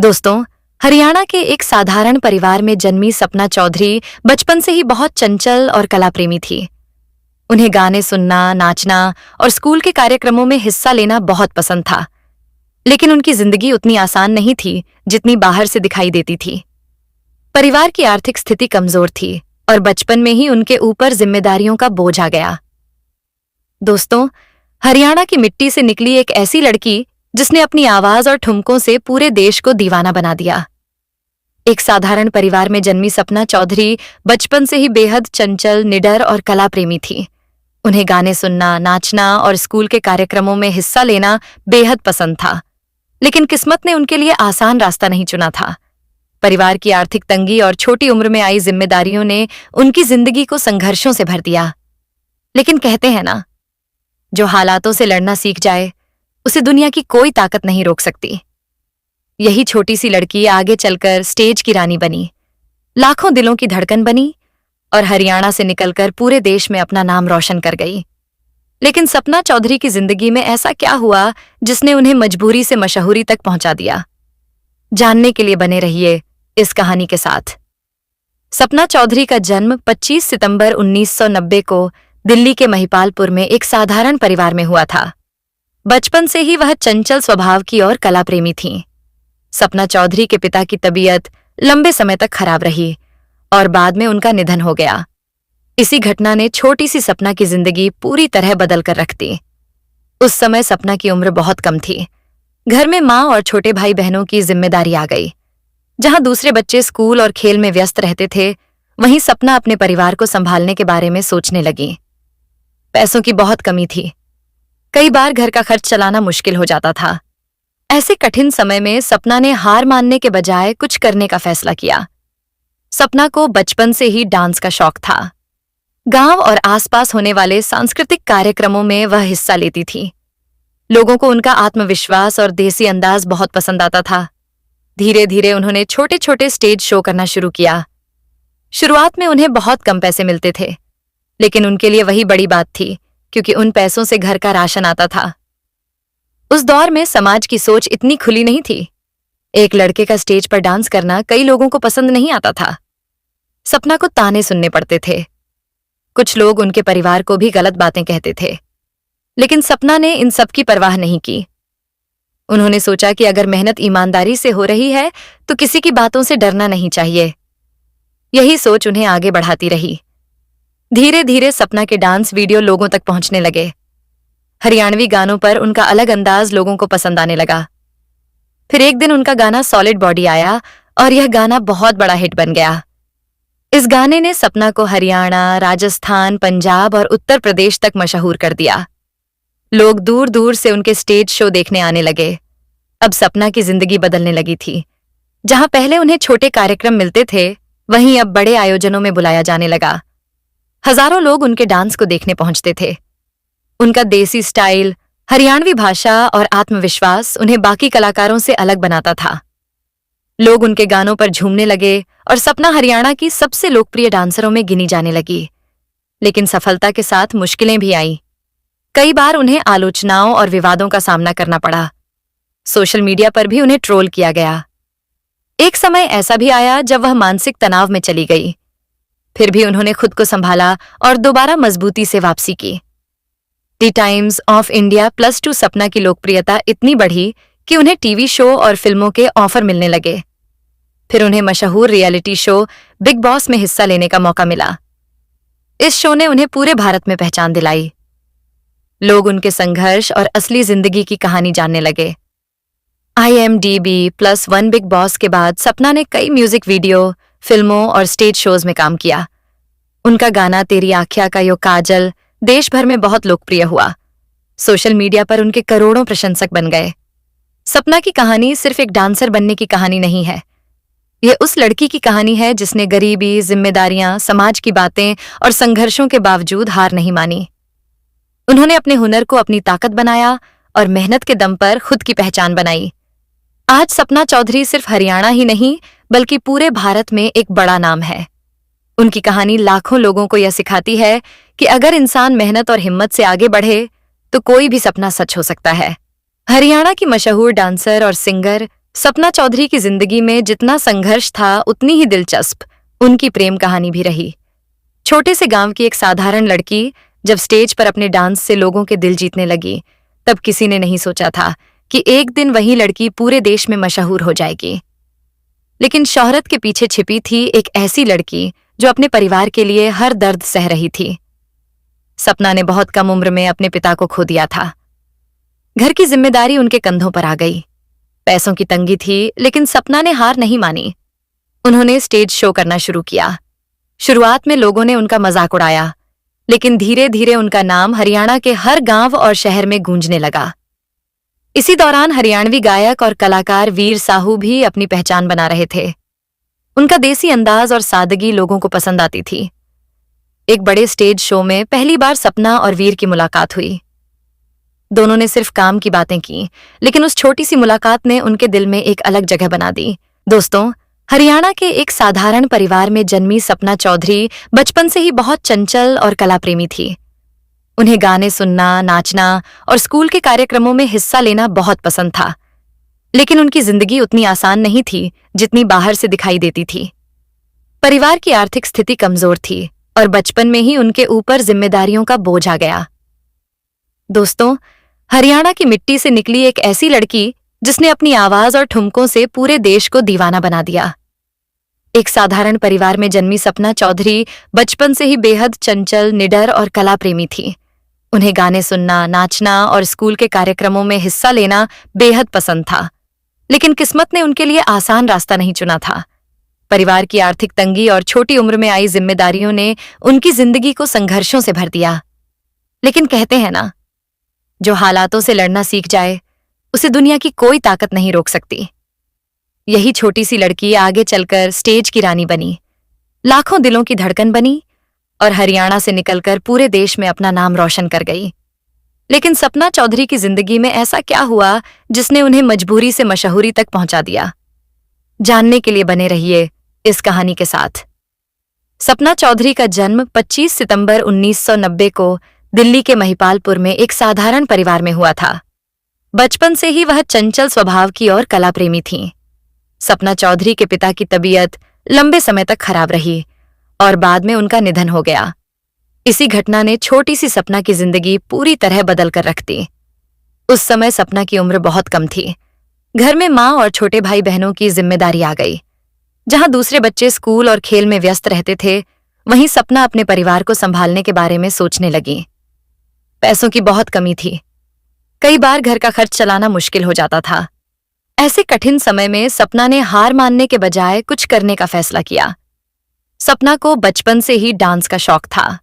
दोस्तों, हरियाणा के एक साधारण परिवार में जन्मी सपना चौधरी बचपन से ही बहुत चंचल और कला प्रेमी थी। उन्हें गाने सुनना, नाचना और स्कूल के कार्यक्रमों में हिस्सा लेना बहुत पसंद था। लेकिन उनकी जिंदगी उतनी आसान नहीं थी जितनी बाहर से दिखाई देती थी। परिवार की आर्थिक स्थिति कमजोर थी और बचपन में ही उनके ऊपर जिम्मेदारियों का बोझ आ गया। दोस्तों, हरियाणा की मिट्टी से निकली एक ऐसी लड़की जिसने अपनी आवाज और ठुमकों से पूरे देश को दीवाना बना दिया। एक साधारण परिवार में जन्मी सपना चौधरी बचपन से ही बेहद चंचल, निडर और कला प्रेमी थी। उन्हें गाने सुनना, नाचना और स्कूल के कार्यक्रमों में हिस्सा लेना बेहद पसंद था। लेकिन किस्मत ने उनके लिए आसान रास्ता नहीं चुना था। परिवार की आर्थिक तंगी और छोटी उम्र में आई जिम्मेदारियों ने उनकी जिंदगी को संघर्षों से भर दिया। लेकिन कहते हैं ना, जो हालातों से लड़ना सीख जाए उसे दुनिया की कोई ताकत नहीं रोक सकती। यही छोटी सी लड़की आगे चलकर स्टेज की रानी बनी, लाखों दिलों की धड़कन बनी और हरियाणा से निकलकर पूरे देश में अपना नाम रोशन कर गई। लेकिन सपना चौधरी की जिंदगी में ऐसा क्या हुआ जिसने उन्हें मजबूरी से मशहूरी तक पहुंचा दिया? जानने के लिए बने रहिए इस कहानी के साथ। सपना चौधरी का जन्म 25 सितंबर 1990 को दिल्ली के महिपालपुर में एक साधारण परिवार में हुआ था। बचपन से ही वह चंचल स्वभाव की और कला प्रेमी थीं। सपना चौधरी के पिता की तबीयत लंबे समय तक खराब रही और बाद में उनका निधन हो गया। इसी घटना ने छोटी सी सपना की जिंदगी पूरी तरह बदल कर रख दी। उस समय सपना की उम्र बहुत कम थी। घर में माँ और छोटे भाई बहनों की जिम्मेदारी आ गई। जहां दूसरे बच्चे स्कूल और खेल में व्यस्त रहते थे, वहीं सपना अपने परिवार को संभालने के बारे में सोचने लगी। पैसों की बहुत कमी थी। कई बार घर का खर्च चलाना मुश्किल हो जाता था। ऐसे कठिन समय में सपना ने हार मानने के बजाय कुछ करने का फैसला किया। सपना को बचपन से ही डांस का शौक था। गांव और आसपास होने वाले सांस्कृतिक कार्यक्रमों में वह हिस्सा लेती थी। लोगों को उनका आत्मविश्वास और देसी अंदाज बहुत पसंद आता था। धीरे धीरे उन्होंने छोटे छोटे स्टेज शो करना शुरू किया। शुरुआत में उन्हें बहुत कम पैसे मिलते थे, लेकिन उनके लिए वही बड़ी बात थी, क्योंकि उन पैसों से घर का राशन आता था। उस दौर में समाज की सोच इतनी खुली नहीं थी। एक लड़के का स्टेज पर डांस करना कई लोगों को पसंद नहीं आता था। सपना को ताने सुनने पड़ते थे। कुछ लोग उनके परिवार को भी गलत बातें कहते थे, लेकिन सपना ने इन सब की परवाह नहीं की। उन्होंने सोचा कि अगर मेहनत ईमानदारी से हो रही है तो किसी की बातों से डरना नहीं चाहिए। यही सोच उन्हें आगे बढ़ाती रही। धीरे धीरे सपना के डांस वीडियो लोगों तक पहुंचने लगे। हरियाणवी गानों पर उनका अलग अंदाज लोगों को पसंद आने लगा। फिर एक दिन उनका गाना सॉलिड बॉडी आया और यह गाना बहुत बड़ा हिट बन गया। इस गाने ने सपना को हरियाणा, राजस्थान, पंजाब और उत्तर प्रदेश तक मशहूर कर दिया। लोग दूर दूर से उनके स्टेज शो देखने आने लगे। अब सपना की जिंदगी बदलने लगी थी। जहां पहले उन्हें छोटे कार्यक्रम मिलते थे, वहीं अब बड़े आयोजनों में बुलाया जाने लगा। हजारों लोग उनके डांस को देखने पहुंचते थे। उनका देसी स्टाइल, हरियाणवी भाषा और आत्मविश्वास उन्हें बाकी कलाकारों से अलग बनाता था। लोग उनके गानों पर झूमने लगे और सपना हरियाणा की सबसे लोकप्रिय डांसरों में गिनी जाने लगी। लेकिन सफलता के साथ मुश्किलें भी आईं। कई बार उन्हें आलोचनाओं और विवादों का सामना करना पड़ा। सोशल मीडिया पर भी उन्हें ट्रोल किया गया। एक समय ऐसा भी आया जब वह मानसिक तनाव में चली गई। फिर भी उन्होंने खुद को संभाला और दोबारा मजबूती से वापसी की। द टाइम्स ऑफ इंडिया +2 सपना की लोकप्रियता इतनी बढ़ी कि उन्हें टीवी शो और फिल्मों के ऑफर मिलने लगे। फिर उन्हें मशहूर रियलिटी शो बिग बॉस में हिस्सा लेने का मौका मिला। इस शो ने उन्हें पूरे भारत में पहचान दिलाई। लोग उनके संघर्ष और असली जिंदगी की कहानी जानने लगे। IMDb+1 बिग बॉस के बाद सपना ने कई म्यूजिक वीडियो, फिल्मों और स्टेज शोज में काम किया। उनका गाना तेरी आँखियाँ का यो काजल देश भर में बहुत लोकप्रिय हुआ। सोशल मीडिया पर उनके करोड़ों प्रशंसक बन गए। सपना की कहानी सिर्फ एक डांसर बनने की कहानी नहीं है। यह उस लड़की की कहानी है जिसने गरीबी, जिम्मेदारियां, समाज की बातें और संघर्षों के बावजूद हार नहीं मानी। उन्होंने अपने हुनर को अपनी ताकत बनाया और मेहनत के दम पर खुद की पहचान बनाई। आज सपना चौधरी सिर्फ हरियाणा ही नहीं बल्कि पूरे भारत में एक बड़ा नाम है। उनकी कहानी लाखों लोगों को यह सिखाती है कि अगर इंसान मेहनत और हिम्मत से आगे बढ़े तो कोई भी सपना सच हो सकता है। हरियाणा की मशहूर डांसर और सिंगर सपना चौधरी की जिंदगी में जितना संघर्ष था उतनी ही दिलचस्प उनकी प्रेम कहानी भी रही। छोटे से गांव की एक साधारण लड़की जब स्टेज पर अपने डांस से लोगों के दिल जीतने लगी, तब किसी ने नहीं सोचा था कि एक दिन वही लड़की पूरे देश में मशहूर हो जाएगी। लेकिन शोहरत के पीछे छिपी थी एक ऐसी लड़की जो अपने परिवार के लिए हर दर्द सह रही थी। सपना ने बहुत कम उम्र में अपने पिता को खो दिया था। घर की जिम्मेदारी उनके कंधों पर आ गई। पैसों की तंगी थी, लेकिन सपना ने हार नहीं मानी। उन्होंने स्टेज शो करना शुरू किया। शुरुआत में लोगों ने उनका मजाक उड़ाया, लेकिन धीरे धीरे उनका नाम हरियाणा के हर गांव और शहर में गूंजने लगा। इसी दौरान हरियाणवी गायक और कलाकार वीर साहू भी अपनी पहचान बना रहे थे। उनका देसी अंदाज और सादगी लोगों को पसंद आती थी। एक बड़े स्टेज शो में पहली बार सपना और वीर की मुलाकात हुई। दोनों ने सिर्फ काम की बातें की, लेकिन उस छोटी सी मुलाकात ने उनके दिल में एक अलग जगह बना दी। दोस्तों, हरियाणा के एक साधारण परिवार में जन्मी सपना चौधरी बचपन से ही बहुत चंचल और कला प्रेमी थी। उन्हें गाने सुनना, नाचना और स्कूल के कार्यक्रमों में हिस्सा लेना बहुत पसंद था। लेकिन उनकी जिंदगी उतनी आसान नहीं थी जितनी बाहर से दिखाई देती थी। परिवार की आर्थिक स्थिति कमजोर थी और बचपन में ही उनके ऊपर जिम्मेदारियों का बोझ आ गया। दोस्तों, हरियाणा की मिट्टी से निकली एक ऐसी लड़की जिसने अपनी आवाज और ठुमकों से पूरे देश को दीवाना बना दिया। एक साधारण परिवार में जन्मी सपना चौधरी बचपन से ही बेहद चंचल, निडर और कला प्रेमी थी। उन्हें गाने सुनना, नाचना और स्कूल के कार्यक्रमों में हिस्सा लेना बेहद पसंद था। लेकिन किस्मत ने उनके लिए आसान रास्ता नहीं चुना था। परिवार की आर्थिक तंगी और छोटी उम्र में आई जिम्मेदारियों ने उनकी जिंदगी को संघर्षों से भर दिया। लेकिन कहते हैं ना, जो हालातों से लड़ना सीख जाए उसे दुनिया की कोई ताकत नहीं रोक सकती। यही छोटी सी लड़की आगे चलकर स्टेज की रानी बनी, लाखों दिलों की धड़कन बनी और हरियाणा से निकलकर पूरे देश में अपना नाम रोशन कर गई। लेकिन सपना चौधरी की जिंदगी में ऐसा क्या हुआ जिसने उन्हें मजबूरी से मशहूरी तक पहुंचा दिया? जानने के लिए बने रहिए इस कहानी के साथ। सपना चौधरी का जन्म 25 सितंबर 1990 को दिल्ली के महिपालपुर में एक साधारण परिवार में हुआ था। बचपन से ही वह चंचल स्वभाव की और कला प्रेमी थीं। सपना चौधरी के पिता की तबीयत लंबे समय तक खराब रही और बाद में उनका निधन हो गया। इसी घटना ने छोटी सी सपना की जिंदगी पूरी तरह बदल कर रख दी। उस समय सपना की उम्र बहुत कम थी। घर में माँ और छोटे भाई बहनों की जिम्मेदारी आ गई। जहां दूसरे बच्चे स्कूल और खेल में व्यस्त रहते थे, वहीं सपना अपने परिवार को संभालने के बारे में सोचने लगी। पैसों की बहुत कमी थी। कई बार घर का खर्च चलाना मुश्किल हो जाता था। ऐसे कठिन समय में सपना ने हार मानने के बजाय कुछ करने का फैसला किया। सपना को बचपन से ही डांस का शौक था।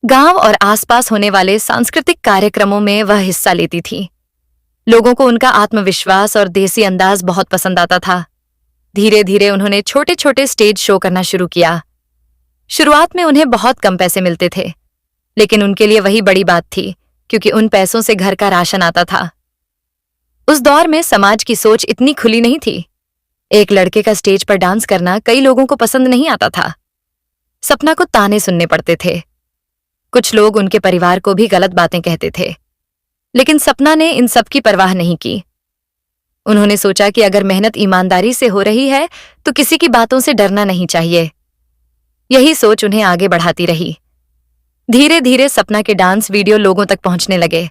गांव और आसपास होने वाले सांस्कृतिक कार्यक्रमों में वह हिस्सा लेती थी। लोगों को उनका आत्मविश्वास और देसी अंदाज बहुत पसंद आता था। धीरे धीरे उन्होंने छोटे छोटे स्टेज शो करना शुरू किया। शुरुआत में उन्हें बहुत कम पैसे मिलते थे, लेकिन उनके लिए वही बड़ी बात थी, क्योंकि उन पैसों से घर का राशन आता था। उस दौर में समाज की सोच इतनी खुली नहीं थी। एक लड़के का स्टेज पर डांस करना कई लोगों को पसंद नहीं आता था। सपना को ताने सुनने पड़ते थे। कुछ लोग उनके परिवार को भी गलत बातें कहते थे, लेकिन सपना ने इन सब की परवाह नहीं की। उन्होंने सोचा कि अगर मेहनत ईमानदारी से हो रही है तो किसी की बातों से डरना नहीं चाहिए। यही सोच उन्हें आगे बढ़ाती रही। धीरे धीरे सपना के डांस वीडियो लोगों तक पहुंचने लगे।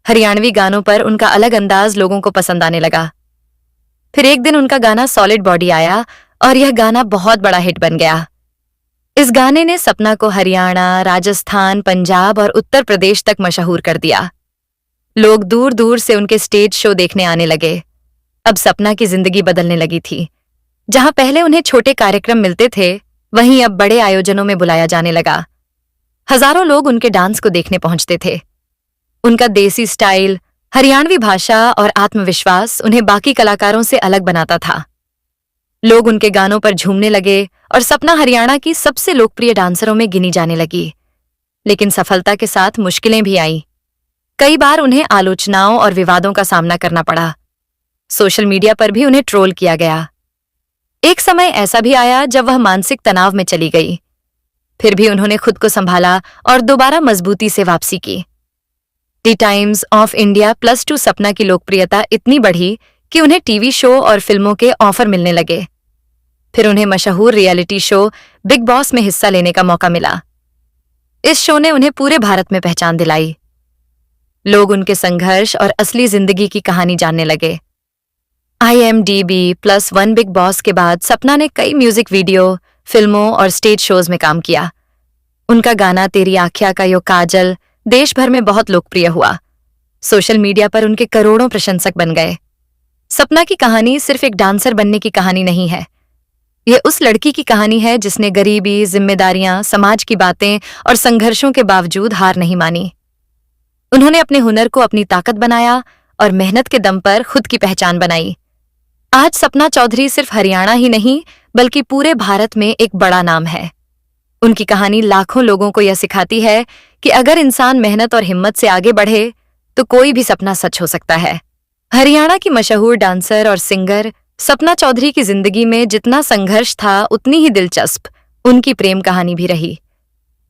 हरियाणवी गानों पर उनका अलग अंदाज लोगों को पसंद आने लगा। फिर एक दिन उनका गाना सॉलिड बॉडी आया और यह गाना बहुत बड़ा हिट बन गया। इस गाने ने सपना को हरियाणा, राजस्थान, पंजाब और उत्तर प्रदेश तक मशहूर कर दिया। लोग दूर दूर से उनके स्टेज शो देखने आने लगे। अब सपना की जिंदगी बदलने लगी थी। जहां पहले उन्हें छोटे कार्यक्रम मिलते थे, वहीं अब बड़े आयोजनों में बुलाया जाने लगा। हजारों लोग उनके डांस को देखने पहुंचते थे। उनका देसी स्टाइल, हरियाणवी भाषा और आत्मविश्वास उन्हें बाकी कलाकारों से अलग बनाता था। लोग उनके गानों पर झूमने लगे और सपना हरियाणा की सबसे लोकप्रिय डांसरों में गिनी जाने लगी। लेकिन सफलता के साथ मुश्किलें भी आईं। कई बार उन्हें आलोचनाओं और विवादों का सामना करना पड़ा। सोशल मीडिया पर भी उन्हें ट्रोल किया गया। एक समय ऐसा भी आया जब वह मानसिक तनाव में चली गई। फिर भी उन्होंने खुद को संभाला और दोबारा मजबूती से वापसी की। द टाइम्स ऑफ इंडिया +2 सपना की लोकप्रियता इतनी बढ़ी कि उन्हें टीवी शो और फिल्मों के ऑफर मिलने लगे। फिर उन्हें मशहूर रियलिटी शो बिग बॉस में हिस्सा लेने का मौका मिला। इस शो ने उन्हें पूरे भारत में पहचान दिलाई। लोग उनके संघर्ष और असली जिंदगी की कहानी जानने लगे। IMDb+1 बिग बॉस के बाद सपना ने कई म्यूजिक वीडियो, फिल्मों और स्टेज शोज में काम किया। उनका गाना तेरी आँखियाँ का यो काजल देश भर में बहुत लोकप्रिय हुआ। सोशल मीडिया पर उनके करोड़ों प्रशंसक बन गए। सपना की कहानी सिर्फ एक डांसर बनने की कहानी नहीं है। यह उस लड़की की कहानी है जिसने गरीबी, जिम्मेदारियां, समाज की बातें और संघर्षों के बावजूद हार नहीं मानी। उन्होंने अपने हुनर को अपनी ताकत बनाया और मेहनत के दम पर खुद की पहचान बनाई। आज सपना चौधरी सिर्फ हरियाणा ही नहीं बल्कि पूरे भारत में एक बड़ा नाम है। उनकी कहानी लाखों लोगों को यह सिखाती है कि अगर इंसान मेहनत और हिम्मत से आगे बढ़े तो कोई भी सपना सच हो सकता है। हरियाणा की मशहूर डांसर और सिंगर सपना चौधरी की जिंदगी में जितना संघर्ष था उतनी ही दिलचस्प उनकी प्रेम कहानी भी रही।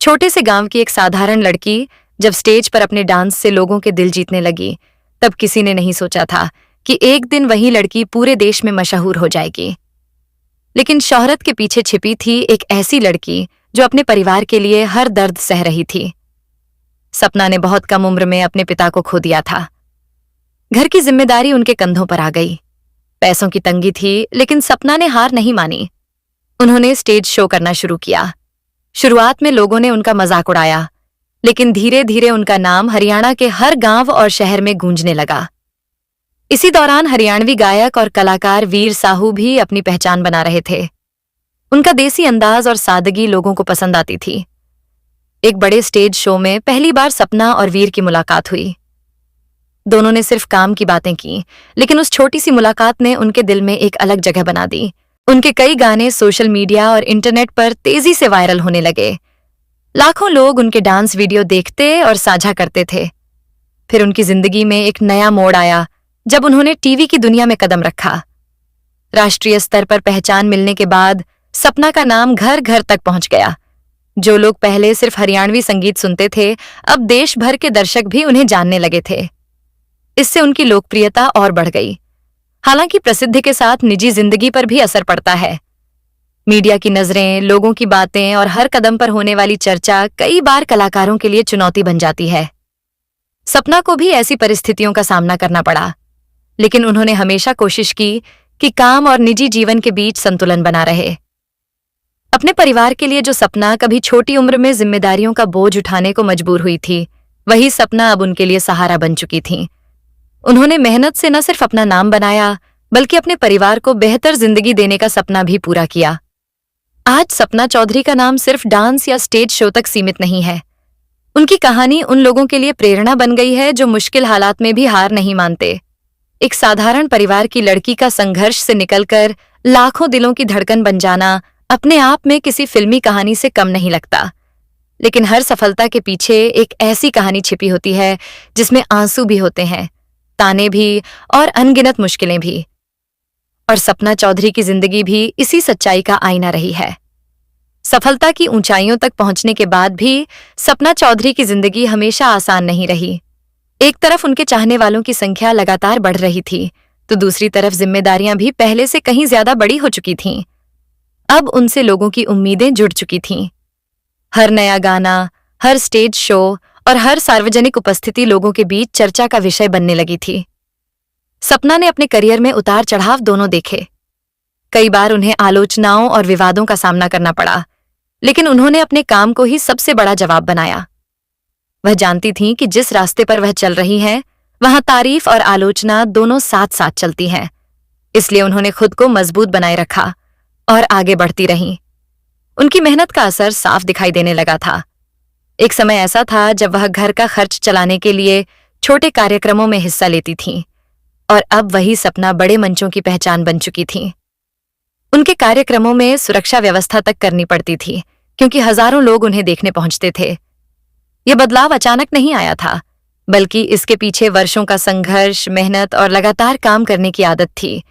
छोटे से गांव की एक साधारण लड़की जब स्टेज पर अपने डांस से लोगों के दिल जीतने लगी, तब किसी ने नहीं सोचा था कि एक दिन वही लड़की पूरे देश में मशहूर हो जाएगी। लेकिन शोहरत के पीछे छिपी थी एक ऐसी लड़की जो अपने परिवार के लिए हर दर्द सह रही थी। सपना ने बहुत कम उम्र में अपने पिता को खो दिया था। घर की जिम्मेदारी उनके कंधों पर आ गई। पैसों की तंगी थी, लेकिन सपना ने हार नहीं मानी। उन्होंने स्टेज शो करना शुरू किया। शुरुआत में लोगों ने उनका मजाक उड़ाया, लेकिन धीरे धीरे उनका नाम हरियाणा के हर गांव और शहर में गूंजने लगा। इसी दौरान हरियाणवी गायक और कलाकार वीर साहू भी अपनी पहचान बना रहे थे। उनका देसी अंदाज और सादगी लोगों को पसंद आती थी। एक बड़े स्टेज शो में पहली बार सपना और वीर की मुलाकात हुई। दोनों ने सिर्फ काम की बातें की, लेकिन उस छोटी सी मुलाकात ने उनके दिल में एक अलग जगह बना दी। उनके कई गाने सोशल मीडिया और इंटरनेट पर तेजी से वायरल होने लगे। लाखों लोग उनके डांस वीडियो देखते और साझा करते थे। फिर उनकी जिंदगी में एक नया मोड़ आया जब उन्होंने टीवी की दुनिया में कदम रखा। राष्ट्रीय स्तर पर पहचान मिलने के बाद सपना का नाम घर घर तक पहुंच गया। जो लोग पहले सिर्फ हरियाणवी संगीत सुनते थे, अब देश भर के दर्शक भी उन्हें जानने लगे थे। इससे उनकी लोकप्रियता और बढ़ गई। हालांकि प्रसिद्धि के साथ निजी जिंदगी पर भी असर पड़ता है। मीडिया की नजरें, लोगों की बातें और हर कदम पर होने वाली चर्चा कई बार कलाकारों के लिए चुनौती बन जाती है। सपना को भी ऐसी परिस्थितियों का सामना करना पड़ा, लेकिन उन्होंने हमेशा कोशिश की कि काम और निजी जीवन के बीच संतुलन बना रहे। अपने परिवार के लिए जो सपना कभी छोटी उम्र में जिम्मेदारियों का बोझ उठाने को मजबूर हुई थी, वही सपना अब उनके लिए सहारा बन चुकी थी। उन्होंने मेहनत से न सिर्फ अपना नाम बनाया, बल्कि अपने परिवार को बेहतर जिंदगी देने का सपना भी पूरा किया। आज सपना चौधरी का नाम सिर्फ डांस या स्टेज शो तक सीमित नहीं है। उनकी कहानी उन लोगों के लिए प्रेरणा बन गई है जो मुश्किल हालात में भी हार नहीं मानते। एक साधारण परिवार की लड़की का संघर्ष से निकलकर लाखों दिलों की धड़कन बन जाना अपने आप में किसी फिल्मी कहानी से कम नहीं लगता। लेकिन हर सफलता के पीछे एक ऐसी कहानी छिपी होती है जिसमें आंसू भी होते हैं, ताने भी और अनगिनत मुश्किलें भी। और सपना चौधरी की जिंदगी भी इसी सच्चाई का आईना रही है। सफलता की ऊंचाइयों तक पहुंचने के बाद भी सपना चौधरी की जिंदगी हमेशा आसान नहीं रही। एक तरफ उनके चाहने वालों की संख्या लगातार बढ़ रही थी, तो दूसरी तरफ जिम्मेदारियां भी पहले से कहीं ज्यादा बड़ी हो चुकी थीं। अब उनसे लोगों की उम्मीदें जुड़ चुकी थीं। हर नया गाना, हर स्टेज शो और हर सार्वजनिक उपस्थिति लोगों के बीच चर्चा का विषय बनने लगी थी। सपना ने अपने करियर में उतार चढ़ाव दोनों देखे। कई बार उन्हें आलोचनाओं और विवादों का सामना करना पड़ा, लेकिन उन्होंने अपने काम को ही सबसे बड़ा जवाब बनाया। वह जानती थीं कि जिस रास्ते पर वह चल रही हैं, वहां तारीफ और आलोचना दोनों साथ साथ चलती हैं। इसलिए उन्होंने खुद को मजबूत बनाए रखा और आगे बढ़ती रहीं। उनकी मेहनत का असर साफ दिखाई देने लगा था। एक समय ऐसा था जब वह घर का खर्च चलाने के लिए छोटे कार्यक्रमों में हिस्सा लेती थीं, और अब वही सपना बड़े मंचों की पहचान बन चुकी थी। उनके कार्यक्रमों में सुरक्षा व्यवस्था तक करनी पड़ती थी, क्योंकि हजारों लोग उन्हें देखने पहुंचते थे। यह बदलाव अचानक नहीं आया था, बल्कि इसके पीछे वर्षों का संघर्ष, मेहनत और लगातार काम करने की आदत थी।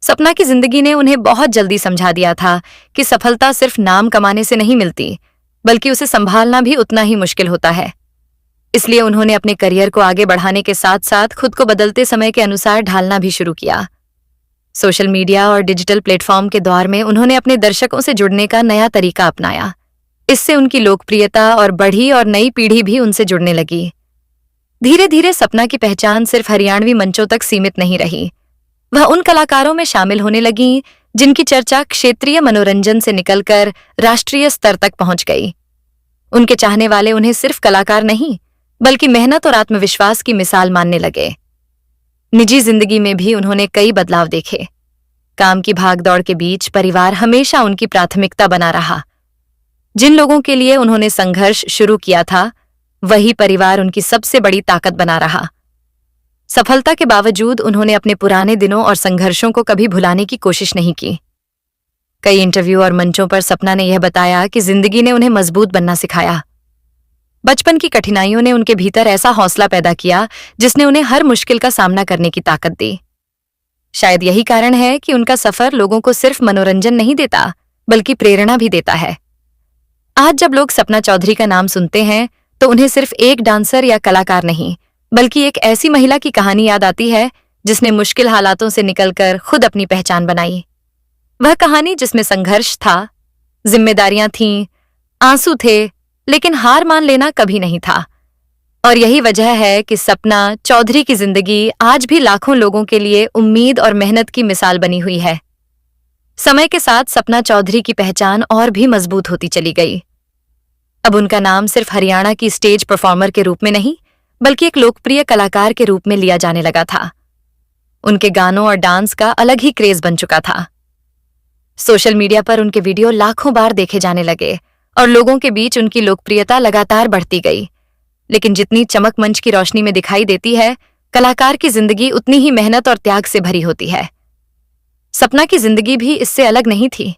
सपना की जिंदगी ने उन्हें बहुत जल्दी समझा दिया था कि सफलता सिर्फ नाम कमाने से नहीं मिलती, बल्कि उसे संभालना भी उतना ही मुश्किल होता है। इसलिए उन्होंने अपने करियर को आगे बढ़ाने के साथ साथ खुद को बदलते समय के अनुसार ढालना भी शुरू किया। सोशल मीडिया और डिजिटल प्लेटफॉर्म के दौर में उन्होंने अपने दर्शकों से जुड़ने का नया तरीका अपनाया। इससे उनकी लोकप्रियता और बढ़ी और नई पीढ़ी भी उनसे जुड़ने लगी। धीरे धीरे सपना की पहचान सिर्फ हरियाणवी मंचों तक सीमित नहीं रही। वह उन कलाकारों में शामिल होने लगी जिनकी चर्चा क्षेत्रीय मनोरंजन से निकलकर राष्ट्रीय स्तर तक पहुंच गई। उनके चाहने वाले उन्हें सिर्फ कलाकार नहीं बल्कि मेहनत और आत्मविश्वास की मिसाल मानने लगे। निजी जिंदगी में भी उन्होंने कई बदलाव देखे। काम की भागदौड़ के बीच परिवार हमेशा उनकी प्राथमिकता बना रहा। जिन लोगों के लिए उन्होंने संघर्ष शुरू किया था, वही परिवार उनकी सबसे बड़ी ताकत बना रहा। सफलता के बावजूद उन्होंने अपने पुराने दिनों और संघर्षों को कभी भुलाने की कोशिश नहीं की। कई इंटरव्यू और मंचों पर सपना ने यह बताया कि जिंदगी ने उन्हें मजबूत बनना सिखाया। बचपन की कठिनाइयों ने उनके भीतर ऐसा हौसला पैदा किया जिसने उन्हें हर मुश्किल का सामना करने की ताकत दी। शायद यही कारण है कि उनका सफर लोगों को सिर्फ मनोरंजन नहीं देता बल्कि प्रेरणा भी देता है। आज जब लोग सपना चौधरी का नाम सुनते हैं तो उन्हें सिर्फ एक डांसर या कलाकार नहीं बल्कि एक ऐसी महिला की कहानी याद आती है जिसने मुश्किल हालातों से निकलकर खुद अपनी पहचान बनाई। वह कहानी जिसमें संघर्ष था, जिम्मेदारियां थीं, आंसू थे, लेकिन हार मान लेना कभी नहीं था। और यही वजह है कि सपना चौधरी की जिंदगी आज भी लाखों लोगों के लिए उम्मीद और मेहनत की मिसाल बनी हुई है। समय के साथ सपना चौधरी की पहचान और भी मजबूत होती चली गई। अब उनका नाम सिर्फ हरियाणा की स्टेज परफॉर्मर के रूप में नहीं बल्कि एक लोकप्रिय कलाकार के रूप में लिया जाने लगा था। उनके गानों और डांस का अलग ही क्रेज बन चुका था। सोशल मीडिया पर उनके वीडियो लाखों बार देखे जाने लगे और लोगों के बीच उनकी लोकप्रियता लगातार बढ़ती गई। लेकिन जितनी चमक मंच की रोशनी में दिखाई देती है, कलाकार की जिंदगी उतनी ही मेहनत और त्याग से भरी होती है। सपना की जिंदगी भी इससे अलग नहीं थी।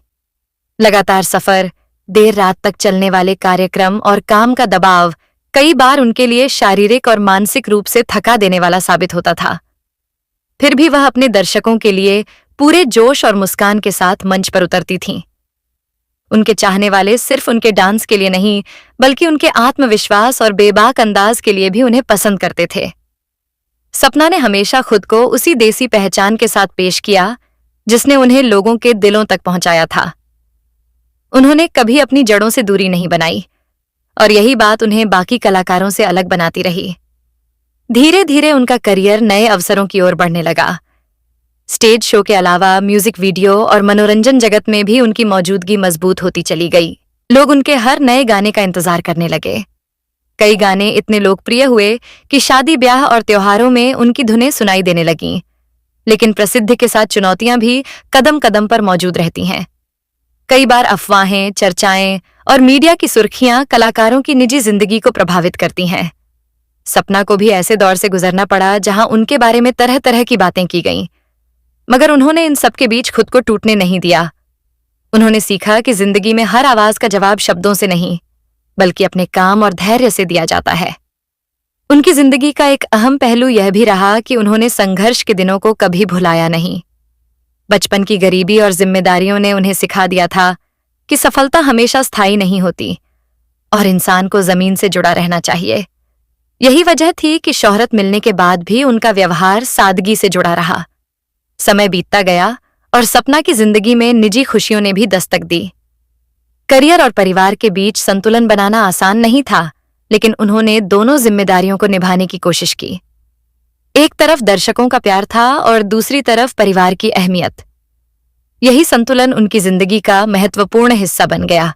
लगातार सफर, देर रात तक चलने वाले कार्यक्रम और काम का दबाव कई बार उनके लिए शारीरिक और मानसिक रूप से थका देने वाला साबित होता था। फिर भी वह अपने दर्शकों के लिए पूरे जोश और मुस्कान के साथ मंच पर उतरती थीं। उनके चाहने वाले सिर्फ उनके डांस के लिए नहीं बल्कि उनके आत्मविश्वास और बेबाक अंदाज के लिए भी उन्हें पसंद करते थे। सपना ने हमेशा खुद को उसी देसी पहचान के साथ पेश किया जिसने उन्हें लोगों के दिलों तक पहुंचाया था। उन्होंने कभी अपनी जड़ों से दूरी नहीं बनाई और यही बात उन्हें बाकी कलाकारों से अलग बनाती रही। धीरे धीरे उनका करियर नए अवसरों की ओर बढ़ने लगा। स्टेज शो के अलावा म्यूजिक वीडियो और मनोरंजन जगत में भी उनकी मौजूदगी मजबूत होती चली गई। लोग उनके हर नए गाने का इंतजार करने लगे। कई गाने इतने लोकप्रिय हुए कि शादी ब्याह और त्योहारों में उनकी धुनें सुनाई देने लगीं। लेकिन प्रसिद्धि के साथ चुनौतियां भी कदम कदम पर मौजूद रहती हैं। कई बार अफवाहें, चर्चाएं और मीडिया की सुर्खियां कलाकारों की निजी जिंदगी को प्रभावित करती हैं। सपना को भी ऐसे दौर से गुजरना पड़ा जहां उनके बारे में तरह तरह की बातें की गईं, मगर उन्होंने इन सब के बीच खुद को टूटने नहीं दिया। उन्होंने सीखा कि जिंदगी में हर आवाज का जवाब शब्दों से नहीं बल्कि अपने काम और धैर्य से दिया जाता है। उनकी जिंदगी का एक अहम पहलू यह भी रहा कि उन्होंने संघर्ष के दिनों को कभी भुलाया नहीं। बचपन की गरीबी और जिम्मेदारियों ने उन्हें सिखा दिया था कि सफलता हमेशा स्थायी नहीं होती और इंसान को जमीन से जुड़ा रहना चाहिए। यही वजह थी कि शोहरत मिलने के बाद भी उनका व्यवहार सादगी से जुड़ा रहा। समय बीतता गया और सपना की जिंदगी में निजी खुशियों ने भी दस्तक दी। करियर और परिवार के बीच संतुलन बनाना आसान नहीं था, लेकिन उन्होंने दोनों जिम्मेदारियों को निभाने की कोशिश की। एक तरफ दर्शकों का प्यार था और दूसरी तरफ परिवार की अहमियत। यही संतुलन उनकी जिंदगी का महत्वपूर्ण हिस्सा बन गया।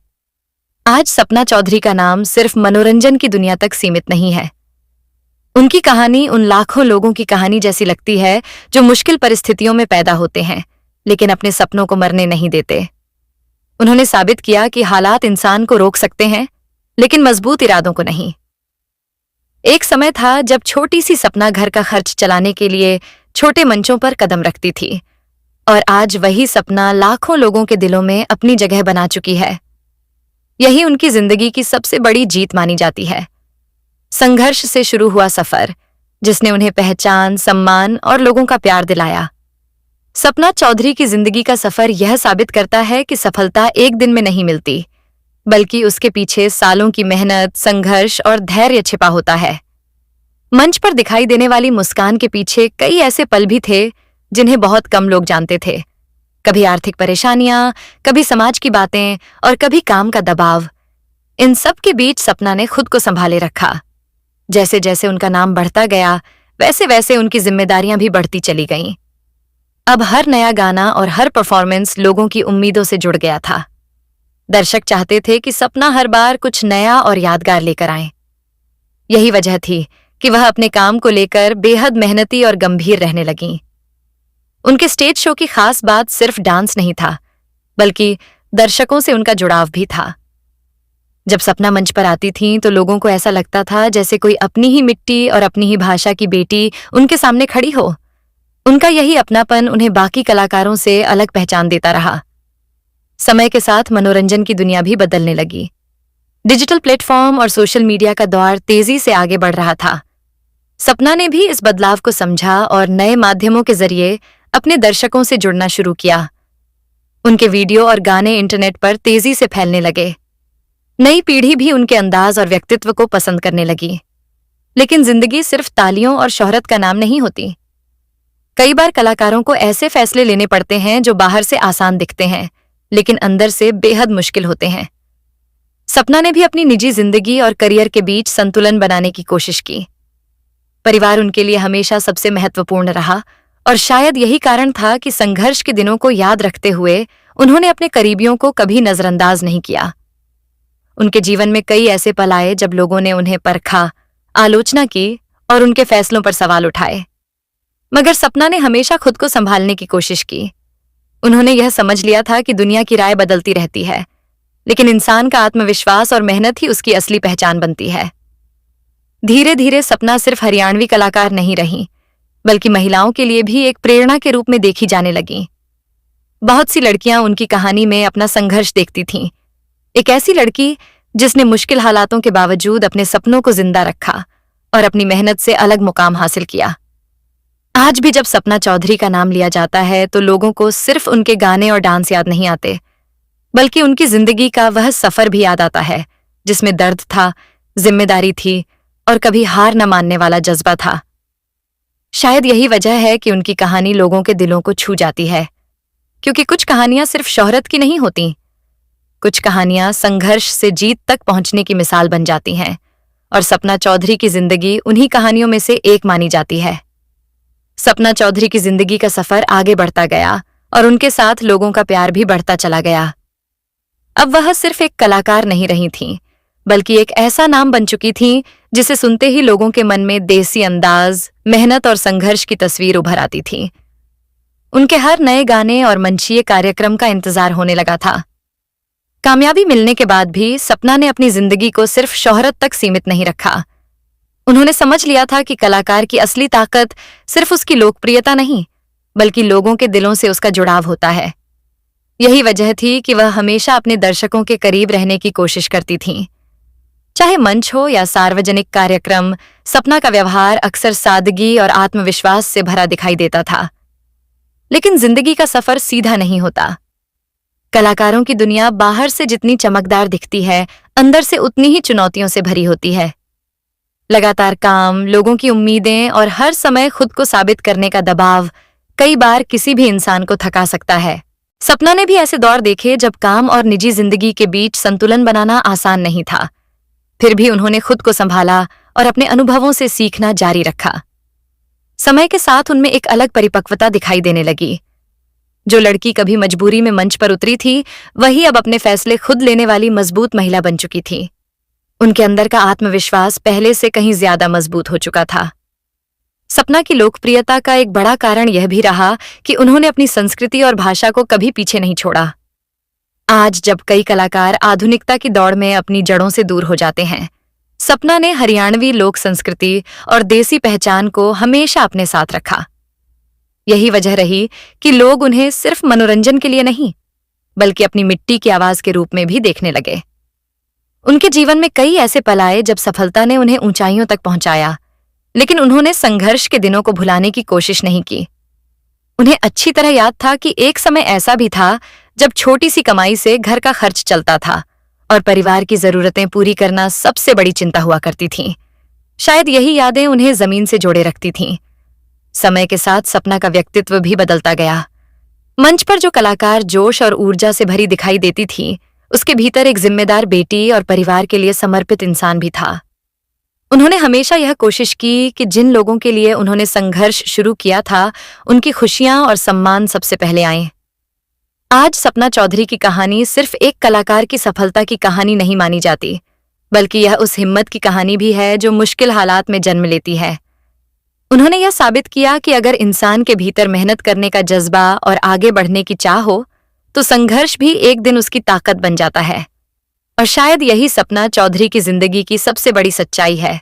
आज सपना चौधरी का नाम सिर्फ मनोरंजन की दुनिया तक सीमित नहीं है। उनकी कहानी उन लाखों लोगों की कहानी जैसी लगती है जो मुश्किल परिस्थितियों में पैदा होते हैं लेकिन अपने सपनों को मरने नहीं देते। उन्होंने साबित किया कि हालात इंसान को रोक सकते हैं लेकिन मजबूत इरादों को नहीं। एक समय था जब छोटी सी सपना घर का खर्च चलाने के लिए छोटे मंचों पर कदम रखती थी और आज वही सपना लाखों लोगों के दिलों में अपनी जगह बना चुकी है। यही उनकी जिंदगी की सबसे बड़ी जीत मानी जाती है। संघर्ष से शुरू हुआ सफर जिसने उन्हें पहचान, सम्मान और लोगों का प्यार दिलाया। सपना चौधरी की जिंदगी का सफर यह साबित करता है कि सफलता एक दिन में नहीं मिलती, बल्कि उसके पीछे सालों की मेहनत, संघर्ष और धैर्य छिपा होता है। मंच पर दिखाई देने वाली मुस्कान के पीछे कई ऐसे पल भी थे जिन्हें बहुत कम लोग जानते थे। कभी आर्थिक परेशानियां, कभी समाज की बातें और कभी काम का दबाव। इन सब के बीच सपना ने खुद को संभाले रखा। जैसे जैसे उनका नाम बढ़ता गया, वैसे वैसे उनकी जिम्मेदारियां भी बढ़ती चली गईं। अब हर नया गाना और हर परफॉर्मेंस लोगों की उम्मीदों से जुड़ गया था। दर्शक चाहते थे कि सपना हर बार कुछ नया और यादगार लेकर आए। यही वजह थी कि वह अपने काम को लेकर बेहद मेहनती और गंभीर रहने लगीं। उनके स्टेज शो की खास बात सिर्फ डांस नहीं था, बल्कि दर्शकों से उनका जुड़ाव भी था। जब सपना मंच पर आती थीं तो लोगों को ऐसा लगता था जैसे कोई अपनी ही मिट्टी और अपनी ही भाषा की बेटी उनके सामने खड़ी हो। उनका यही अपनापन उन्हें बाकी कलाकारों से अलग पहचान देता रहा। समय के साथ मनोरंजन की दुनिया भी बदलने लगी। डिजिटल प्लेटफॉर्म और सोशल मीडिया का दौर तेजी से आगे बढ़ रहा था। सपना ने भी इस बदलाव को समझा और नए माध्यमों के जरिए अपने दर्शकों से जुड़ना शुरू किया। उनके वीडियो और गाने इंटरनेट पर तेजी से फैलने लगे। नई पीढ़ी भी उनके अंदाज और व्यक्तित्व को पसंद करने लगी। लेकिन जिंदगी सिर्फ तालियों और शोहरत का नाम नहीं होती। कई बार कलाकारों को ऐसे फैसले लेने पड़ते हैं जो बाहर से आसान दिखते हैं, लेकिन अंदर से बेहद मुश्किल होते हैं। सपना ने भी अपनी निजी जिंदगी और करियर के बीच संतुलन बनाने की कोशिश की। परिवार उनके लिए हमेशा सबसे महत्वपूर्ण रहा और शायद यही कारण था कि संघर्ष के दिनों को याद रखते हुए उन्होंने अपने करीबियों को कभी नजरअंदाज नहीं किया। उनके जीवन में कई ऐसे पल आए जब लोगों ने उन्हें परखा, आलोचना की और उनके फैसलों पर सवाल उठाए। मगर सपना ने हमेशा खुद को संभालने की कोशिश की। उन्होंने यह समझ लिया था कि दुनिया की राय बदलती रहती है, लेकिन इंसान का आत्मविश्वास और मेहनत ही उसकी असली पहचान बनती है। धीरे धीरे सपना सिर्फ हरियाणवी कलाकार नहीं रही, बल्कि महिलाओं के लिए भी एक प्रेरणा के रूप में देखी जाने लगीं। बहुत सी लड़कियां उनकी कहानी में अपना संघर्ष देखती थीं। एक ऐसी लड़की जिसने मुश्किल हालातों के बावजूद अपने सपनों को जिंदा रखा और अपनी मेहनत से अलग मुकाम हासिल किया। आज भी जब सपना चौधरी का नाम लिया जाता है तो लोगों को सिर्फ उनके गाने और डांस याद नहीं आते, बल्कि उनकी जिंदगी का वह सफर भी याद आता है, जिसमें दर्द था, जिम्मेदारी थी और कभी हार न मानने वाला जज्बा था। शायद यही वजह है कि उनकी कहानी लोगों के दिलों को छू जाती है, क्योंकि कुछ कहानियां सिर्फ शोहरत की नहीं होती। कुछ कहानियां संघर्ष से जीत तक पहुंचने की मिसाल बन जाती हैं, और सपना चौधरी की जिंदगी उन्हीं कहानियों में से एक मानी जाती है। सपना चौधरी की जिंदगी का सफर आगे बढ़ता गया और उनके साथ लोगों का प्यार भी बढ़ता चला गया। अब वह सिर्फ एक कलाकार नहीं रही थीं, बल्कि एक ऐसा नाम बन चुकी थीं जिसे सुनते ही लोगों के मन में देसी अंदाज, मेहनत और संघर्ष की तस्वीर उभर आती थी। उनके हर नए गाने और मंचीय कार्यक्रम का इंतजार होने लगा था। कामयाबी मिलने के बाद भी सपना ने अपनी जिंदगी को सिर्फ शोहरत तक सीमित नहीं रखा। उन्होंने समझ लिया था कि कलाकार की असली ताकत सिर्फ उसकी लोकप्रियता नहीं, बल्कि लोगों के दिलों से उसका जुड़ाव होता है। यही वजह थी कि वह हमेशा अपने दर्शकों के करीब रहने की कोशिश करती थीं। चाहे मंच हो या सार्वजनिक कार्यक्रम, सपना का व्यवहार अक्सर सादगी और आत्मविश्वास से भरा दिखाई देता था। लेकिन जिंदगी का सफर सीधा नहीं होता। कलाकारों की दुनिया बाहर से जितनी चमकदार दिखती है, अंदर से उतनी ही चुनौतियों से भरी होती है। लगातार काम, लोगों की उम्मीदें और हर समय खुद को साबित करने का दबाव कई बार किसी भी इंसान को थका सकता है। सपना ने भी ऐसे दौर देखे जब काम और निजी जिंदगी के बीच संतुलन बनाना आसान नहीं था। फिर भी उन्होंने खुद को संभाला और अपने अनुभवों से सीखना जारी रखा। समय के साथ उनमें एक अलग परिपक्वता दिखाई देने लगी। जो लड़की कभी मजबूरी में मंच पर उतरी थी, वही अब अपने फैसले खुद लेने वाली मजबूत महिला बन चुकी थी। उनके अंदर का आत्मविश्वास पहले से कहीं ज्यादा मजबूत हो चुका था। सपना की लोकप्रियता का एक बड़ा कारण यह भी रहा कि उन्होंने अपनी संस्कृति और भाषा को कभी पीछे नहीं छोड़ा। आज जब कई कलाकार आधुनिकता की दौड़ में अपनी जड़ों से दूर हो जाते हैं, सपना ने हरियाणवी लोक संस्कृति और देसी पहचान को हमेशा अपने साथ रखा। यही वजह रही कि लोग उन्हें सिर्फ मनोरंजन के लिए नहीं, बल्कि अपनी मिट्टी की आवाज के रूप में भी देखने लगे। उनके जीवन में कई ऐसे पल आए जब सफलता ने उन्हें ऊंचाइयों तक पहुंचाया, लेकिन उन्होंने संघर्ष के दिनों को भुलाने की कोशिश नहीं की। उन्हें अच्छी तरह याद था कि एक समय ऐसा भी था जब छोटी सी कमाई से घर का खर्च चलता था और परिवार की जरूरतें पूरी करना सबसे बड़ी चिंता हुआ करती थी। शायद यही यादें उन्हें जमीन से जोड़े रखती थीं। समय के साथ सपना का व्यक्तित्व भी बदलता गया। मंच पर जो कलाकार जोश और ऊर्जा से भरी दिखाई देती थी, उसके भीतर एक जिम्मेदार बेटी और परिवार के लिए समर्पित इंसान भी था। उन्होंने हमेशा यह कोशिश की कि जिन लोगों के लिए उन्होंने संघर्ष शुरू किया था, उनकी खुशियां और सम्मान सबसे पहले आएं। आज सपना चौधरी की कहानी सिर्फ एक कलाकार की सफलता की कहानी नहीं मानी जाती, बल्कि यह उस हिम्मत की कहानी भी है जो मुश्किल हालात में जन्म लेती है। उन्होंने यह साबित किया कि अगर इंसान के भीतर मेहनत करने का जज्बा और आगे बढ़ने की चाह हो, तो संघर्ष भी एक दिन उसकी ताकत बन जाता है। और शायद यही सपना चौधरी की जिंदगी की सबसे बड़ी सच्चाई है।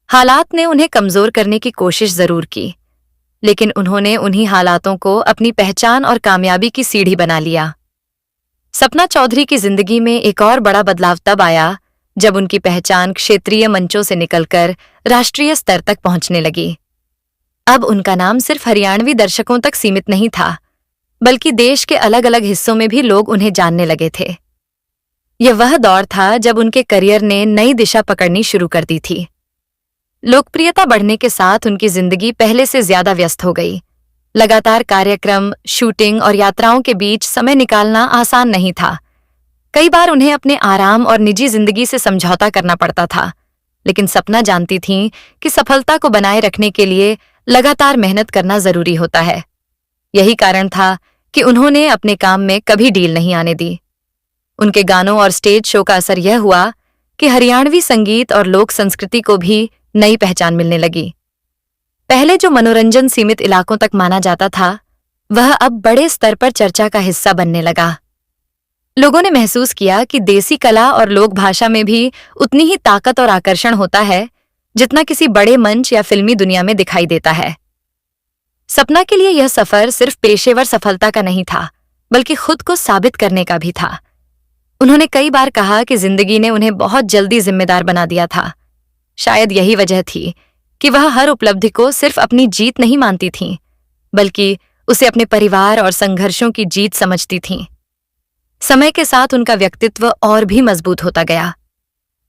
हालात ने उन्हें कमजोर करने की कोशिश जरूर की, लेकिन उन्होंने उन्हीं हालातों को अपनी पहचान और कामयाबी की सीढ़ी बना लिया। सपना चौधरी की जिंदगी में एक और बड़ा बदलाव तब आया जब उनकी पहचान क्षेत्रीय मंचों से निकलकर राष्ट्रीय स्तर तक पहुंचने लगी। अब उनका नाम सिर्फ हरियाणवी दर्शकों तक सीमित नहीं था, बल्कि देश के अलग अलग हिस्सों में भी लोग उन्हें जानने लगे थे। यह वह दौर था जब उनके करियर ने नई दिशा पकड़नी शुरू कर दी थी। लोकप्रियता बढ़ने के साथ उनकी जिंदगी पहले से ज्यादा व्यस्त हो गई। लगातार कार्यक्रम, शूटिंग और यात्राओं के बीच समय निकालना आसान नहीं था। कई बार उन्हें अपने आराम और निजी जिंदगी से समझौता करना पड़ता था, लेकिन सपना जानती थीं कि सफलता को बनाए रखने के लिए लगातार मेहनत करना जरूरी होता है। यही कारण था कि उन्होंने अपने काम में कभी ढील नहीं आने दी। उनके गानों और स्टेज शो का असर यह हुआ कि हरियाणवी संगीत और लोक संस्कृति को भी नई पहचान मिलने लगी। पहले जो मनोरंजन सीमित इलाकों तक माना जाता था, वह अब बड़े स्तर पर चर्चा का हिस्सा बनने लगा। लोगों ने महसूस किया कि देसी कला और लोक भाषा में भी उतनी ही ताकत और आकर्षण होता है जितना किसी बड़े मंच या फिल्मी दुनिया में दिखाई देता है। सपना के लिए यह सफर सिर्फ पेशेवर सफलता का नहीं था, बल्कि खुद को साबित करने का भी था। उन्होंने कई बार कहा कि जिंदगी ने उन्हें बहुत जल्दी जिम्मेदार बना दिया था। शायद यही वजह थी कि वह हर उपलब्धि को सिर्फ अपनी जीत नहीं मानती थीं, बल्कि उसे अपने परिवार और संघर्षों की जीत समझती थीं। समय के साथ उनका व्यक्तित्व और भी मजबूत होता गया।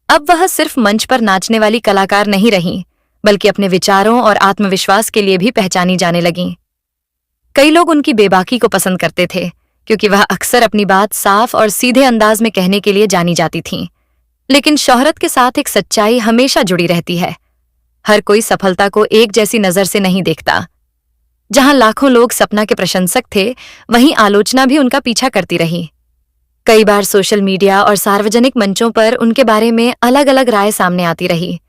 अब वह सिर्फ मंच पर नाचने वाली कलाकार नहीं रहीं, बल्कि अपने विचारों और आत्मविश्वास के लिए भी पहचानी जाने लगीं। कई लोग उनकी बेबाकी को पसंद करते थे, क्योंकि वह अक्सर अपनी बात साफ और सीधे अंदाज में कहने के लिए जानी जाती थीं। लेकिन शोहरत के साथ एक सच्चाई हमेशा जुड़ी रहती है। हर कोई सफलता को एक जैसी नजर से नहीं देखता। जहां लाखों लोग सपना के प्रशंसक थे, वहीं आलोचना भी उनका पीछा करती रही। कई बार सोशल मीडिया और सार्वजनिक मंचों पर उनके बारे में अलग अलग राय सामने आती रही,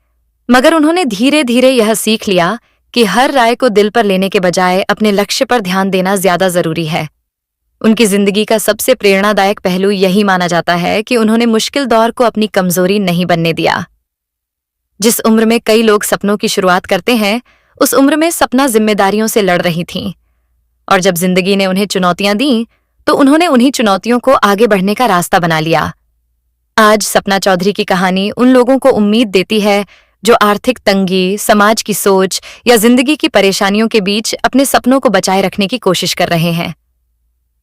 मगर उन्होंने धीरे धीरे यह सीख लिया कि हर राय को दिल पर लेने के बजाय अपने लक्ष्य पर ध्यान देना ज्यादा जरूरी है। उनकी जिंदगी का सबसे प्रेरणादायक पहलू यही माना जाता है कि उन्होंने मुश्किल दौर को अपनी कमजोरी नहीं बनने दिया। जिस उम्र में कई लोग सपनों की शुरुआत करते हैं, उस उम्र में सपना जिम्मेदारियों से लड़ रही थीं, और जब जिंदगी ने उन्हें चुनौतियां दी, तो उन्होंने उन्हीं चुनौतियों को आगे बढ़ने का रास्ता बना लिया। आज सपना चौधरी की कहानी उन लोगों को उम्मीद देती है जो आर्थिक तंगी, समाज की सोच या जिंदगी की परेशानियों के बीच अपने सपनों को बचाए रखने की कोशिश कर रहे हैं।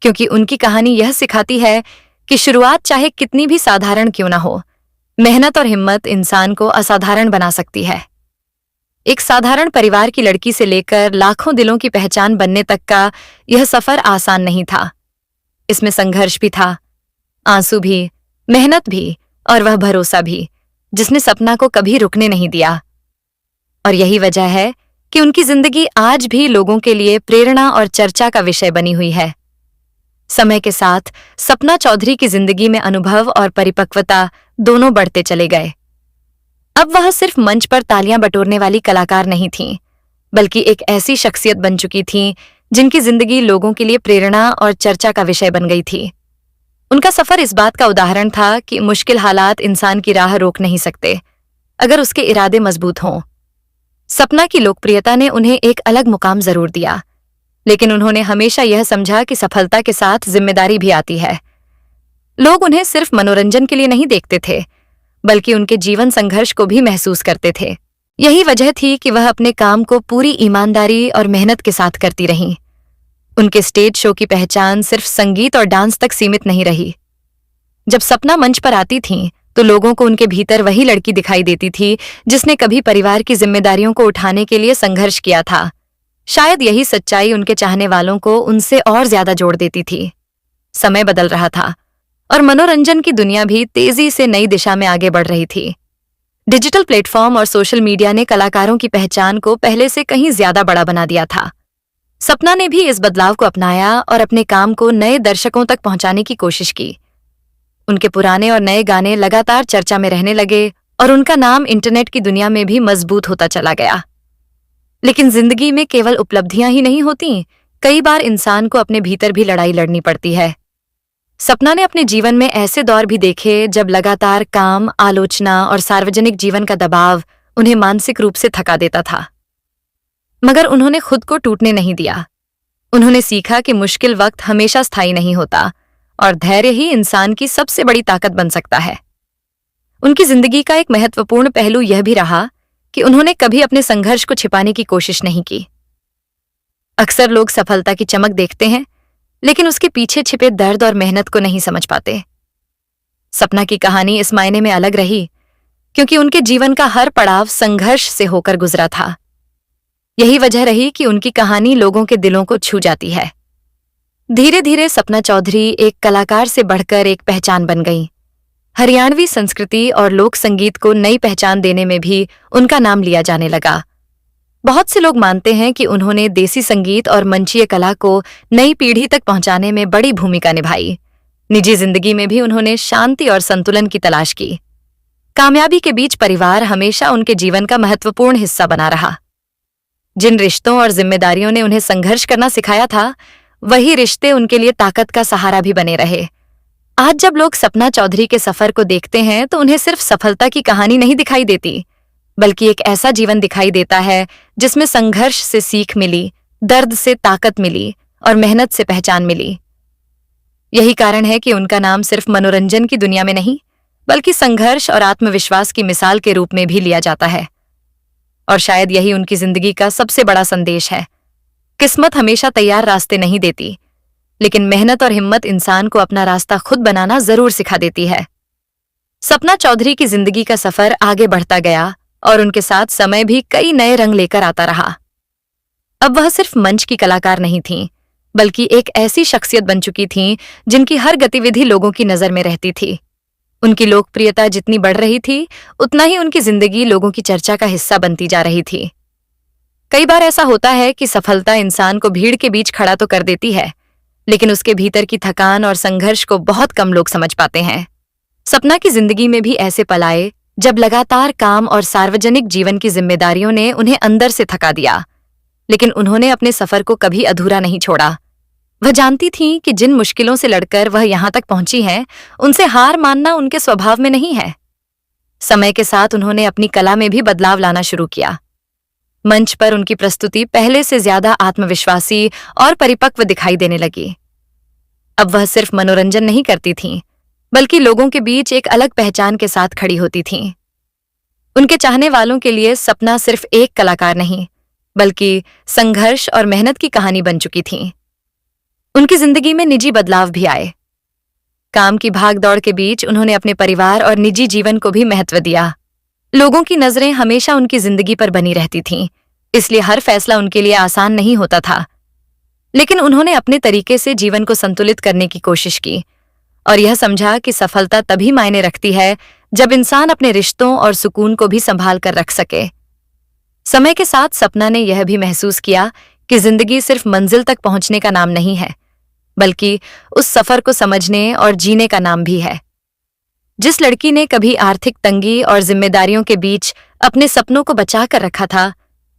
क्योंकि उनकी कहानी यह सिखाती है कि शुरुआत चाहे कितनी भी साधारण क्यों ना हो, मेहनत और हिम्मत इंसान को असाधारण बना सकती है। एक साधारण परिवार की लड़की से लेकर लाखों दिलों की पहचान बनने तक का यह सफर आसान नहीं था। इसमें संघर्ष भी था, आंसू भी, मेहनत भी और वह भरोसा भी जिसने सपना को कभी रुकने नहीं दिया। और यही वजह है कि उनकी जिंदगी आज भी लोगों के लिए प्रेरणा और चर्चा का विषय बनी हुई है। समय के साथ सपना चौधरी की जिंदगी में अनुभव और परिपक्वता दोनों बढ़ते चले गए। अब वह सिर्फ मंच पर तालियां बटोरने वाली कलाकार नहीं थीं, बल्कि एक ऐसी शख्सियत बन चुकी थीं जिनकी जिंदगी लोगों के लिए प्रेरणा और चर्चा का विषय बन गई थी। उनका सफर इस बात का उदाहरण था कि मुश्किल हालात इंसान की राह रोक नहीं सकते, अगर उसके इरादे मजबूत हों। सपना की लोकप्रियता ने उन्हें एक अलग मुकाम जरूर दिया, लेकिन उन्होंने हमेशा यह समझा कि सफलता के साथ जिम्मेदारी भी आती है। लोग उन्हें सिर्फ मनोरंजन के लिए नहीं देखते थे, बल्कि उनके जीवन संघर्ष को भी महसूस करते थे। यही वजह थी कि वह अपने काम को पूरी ईमानदारी और मेहनत के साथ करती रहीं। उनके स्टेज शो की पहचान सिर्फ संगीत और डांस तक सीमित नहीं रही। जब सपना मंच पर आती थीं, तो लोगों को उनके भीतर वही लड़की दिखाई देती थी जिसने कभी परिवार की जिम्मेदारियों को उठाने के लिए संघर्ष किया था, शायद यही सच्चाई उनके चाहने वालों को उनसे और ज्यादा जोड़ देती थी। समय बदल रहा था और मनोरंजन की दुनिया भी तेजी से नई दिशा में आगे बढ़ रही थी। डिजिटल प्लेटफॉर्म और सोशल मीडिया ने कलाकारों की पहचान को पहले से कहीं ज्यादा बड़ा बना दिया था। सपना ने भी इस बदलाव को अपनाया और अपने काम को नए दर्शकों तक पहुंचाने की कोशिश की। उनके पुराने और नए गाने लगातार चर्चा में रहने लगे और उनका नाम इंटरनेट की दुनिया में भी मजबूत होता चला गया। लेकिन जिंदगी में केवल उपलब्धियां ही नहीं होती, कई बार इंसान को अपने भीतर भी लड़ाई लड़नी पड़ती है। सपना ने अपने जीवन में ऐसे दौर भी देखे जब लगातार काम, आलोचना और सार्वजनिक जीवन का दबाव उन्हें मानसिक रूप से थका देता था। मगर उन्होंने खुद को टूटने नहीं दिया। उन्होंने सीखा कि मुश्किल वक्त हमेशा स्थायी नहीं होता और धैर्य ही इंसान की सबसे बड़ी ताकत बन सकता है। उनकी जिंदगी का एक महत्वपूर्ण पहलू यह भी रहा कि उन्होंने कभी अपने संघर्ष को छिपाने की कोशिश नहीं की। अक्सर लोग सफलता की चमक देखते हैं, लेकिन उसके पीछे छिपे दर्द और मेहनत को नहीं समझ पाते। सपना की कहानी इस मायने में अलग रही क्योंकि उनके जीवन का हर पड़ाव संघर्ष से होकर गुजरा था। यही वजह रही कि उनकी कहानी लोगों के दिलों को छू जाती है। धीरे धीरे सपना चौधरी एक कलाकार से बढ़कर एक पहचान बन गई। हरियाणवी संस्कृति और लोक संगीत को नई पहचान देने में भी उनका नाम लिया जाने लगा। बहुत से लोग मानते हैं कि उन्होंने देसी संगीत और मंचीय कला को नई पीढ़ी तक पहुंचाने में बड़ी भूमिका निभाई। निजी जिंदगी में भी उन्होंने शांति और संतुलन की तलाश की। कामयाबी के बीच परिवार हमेशा उनके जीवन का महत्वपूर्ण हिस्सा बना रहा। जिन रिश्तों और जिम्मेदारियों ने उन्हें संघर्ष करना सिखाया था, वही रिश्ते उनके लिए ताकत का सहारा भी बने रहे। आज जब लोग सपना चौधरी के सफर को देखते हैं तो उन्हें सिर्फ सफलता की कहानी नहीं दिखाई देती, बल्कि एक ऐसा जीवन दिखाई देता है जिसमें संघर्ष से सीख मिली, दर्द से ताकत मिली और मेहनत से पहचान मिली। यही कारण है कि उनका नाम सिर्फ मनोरंजन की दुनिया में नहीं, बल्कि संघर्ष और आत्मविश्वास की मिसाल के रूप में भी लिया जाता है। और शायद यही उनकी जिंदगी का सबसे बड़ा संदेश है। किस्मत हमेशा तैयार रास्ते नहीं देती, लेकिन मेहनत और हिम्मत इंसान को अपना रास्ता खुद बनाना जरूर सिखा देती है। सपना चौधरी की जिंदगी का सफर आगे बढ़ता गया और उनके साथ समय भी कई नए रंग लेकर आता रहा। अब वह सिर्फ मंच की कलाकार नहीं थीं, बल्कि एक ऐसी शख्सियत बन चुकी थीं जिनकी हर गतिविधि लोगों की नजर में रहती थी। उनकी लोकप्रियता जितनी बढ़ रही थी, उतना ही उनकी जिंदगी लोगों की चर्चा का हिस्सा बनती जा रही थी। कई बार ऐसा होता है कि सफलता इंसान को भीड़ के बीच खड़ा तो कर देती है, लेकिन उसके भीतर की थकान और संघर्ष को बहुत कम लोग समझ पाते हैं। सपना की जिंदगी में भी ऐसे पल आए जब लगातार काम और सार्वजनिक जीवन की जिम्मेदारियों ने उन्हें अंदर से थका दिया, लेकिन उन्होंने अपने सफर को कभी अधूरा नहीं छोड़ा। वह जानती थीं कि जिन मुश्किलों से लड़कर वह यहां तक पहुंची हैं, उनसे हार मानना उनके स्वभाव में नहीं है। समय के साथ उन्होंने अपनी कला में भी बदलाव लाना शुरू किया। मंच पर उनकी प्रस्तुति पहले से ज्यादा आत्मविश्वासी और परिपक्व दिखाई देने लगी। अब वह सिर्फ मनोरंजन नहीं करती थीं, बल्कि लोगों के बीच एक अलग पहचान के साथ खड़ी होती थीं। उनके चाहने वालों के लिए सपना सिर्फ एक कलाकार नहीं, बल्कि संघर्ष और मेहनत की कहानी बन चुकी थी। उनकी जिंदगी में निजी बदलाव भी आए। काम की भागदौड़ के बीच उन्होंने अपने परिवार और निजी जीवन को भी महत्व दिया। लोगों की नजरें हमेशा उनकी जिंदगी पर बनी रहती थीं, इसलिए हर फैसला उनके लिए आसान नहीं होता था। लेकिन उन्होंने अपने तरीके से जीवन को संतुलित करने की कोशिश की और यह समझा कि सफलता तभी मायने रखती है जब इंसान अपने रिश्तों और सुकून को भी संभाल कर रख सके। समय के साथ सपना ने यह भी महसूस किया कि जिंदगी सिर्फ मंजिल तक पहुंचने का नाम नहीं है, बल्कि उस सफर को समझने और जीने का नाम भी है। जिस लड़की ने कभी आर्थिक तंगी और जिम्मेदारियों के बीच अपने सपनों को बचा कर रखा था,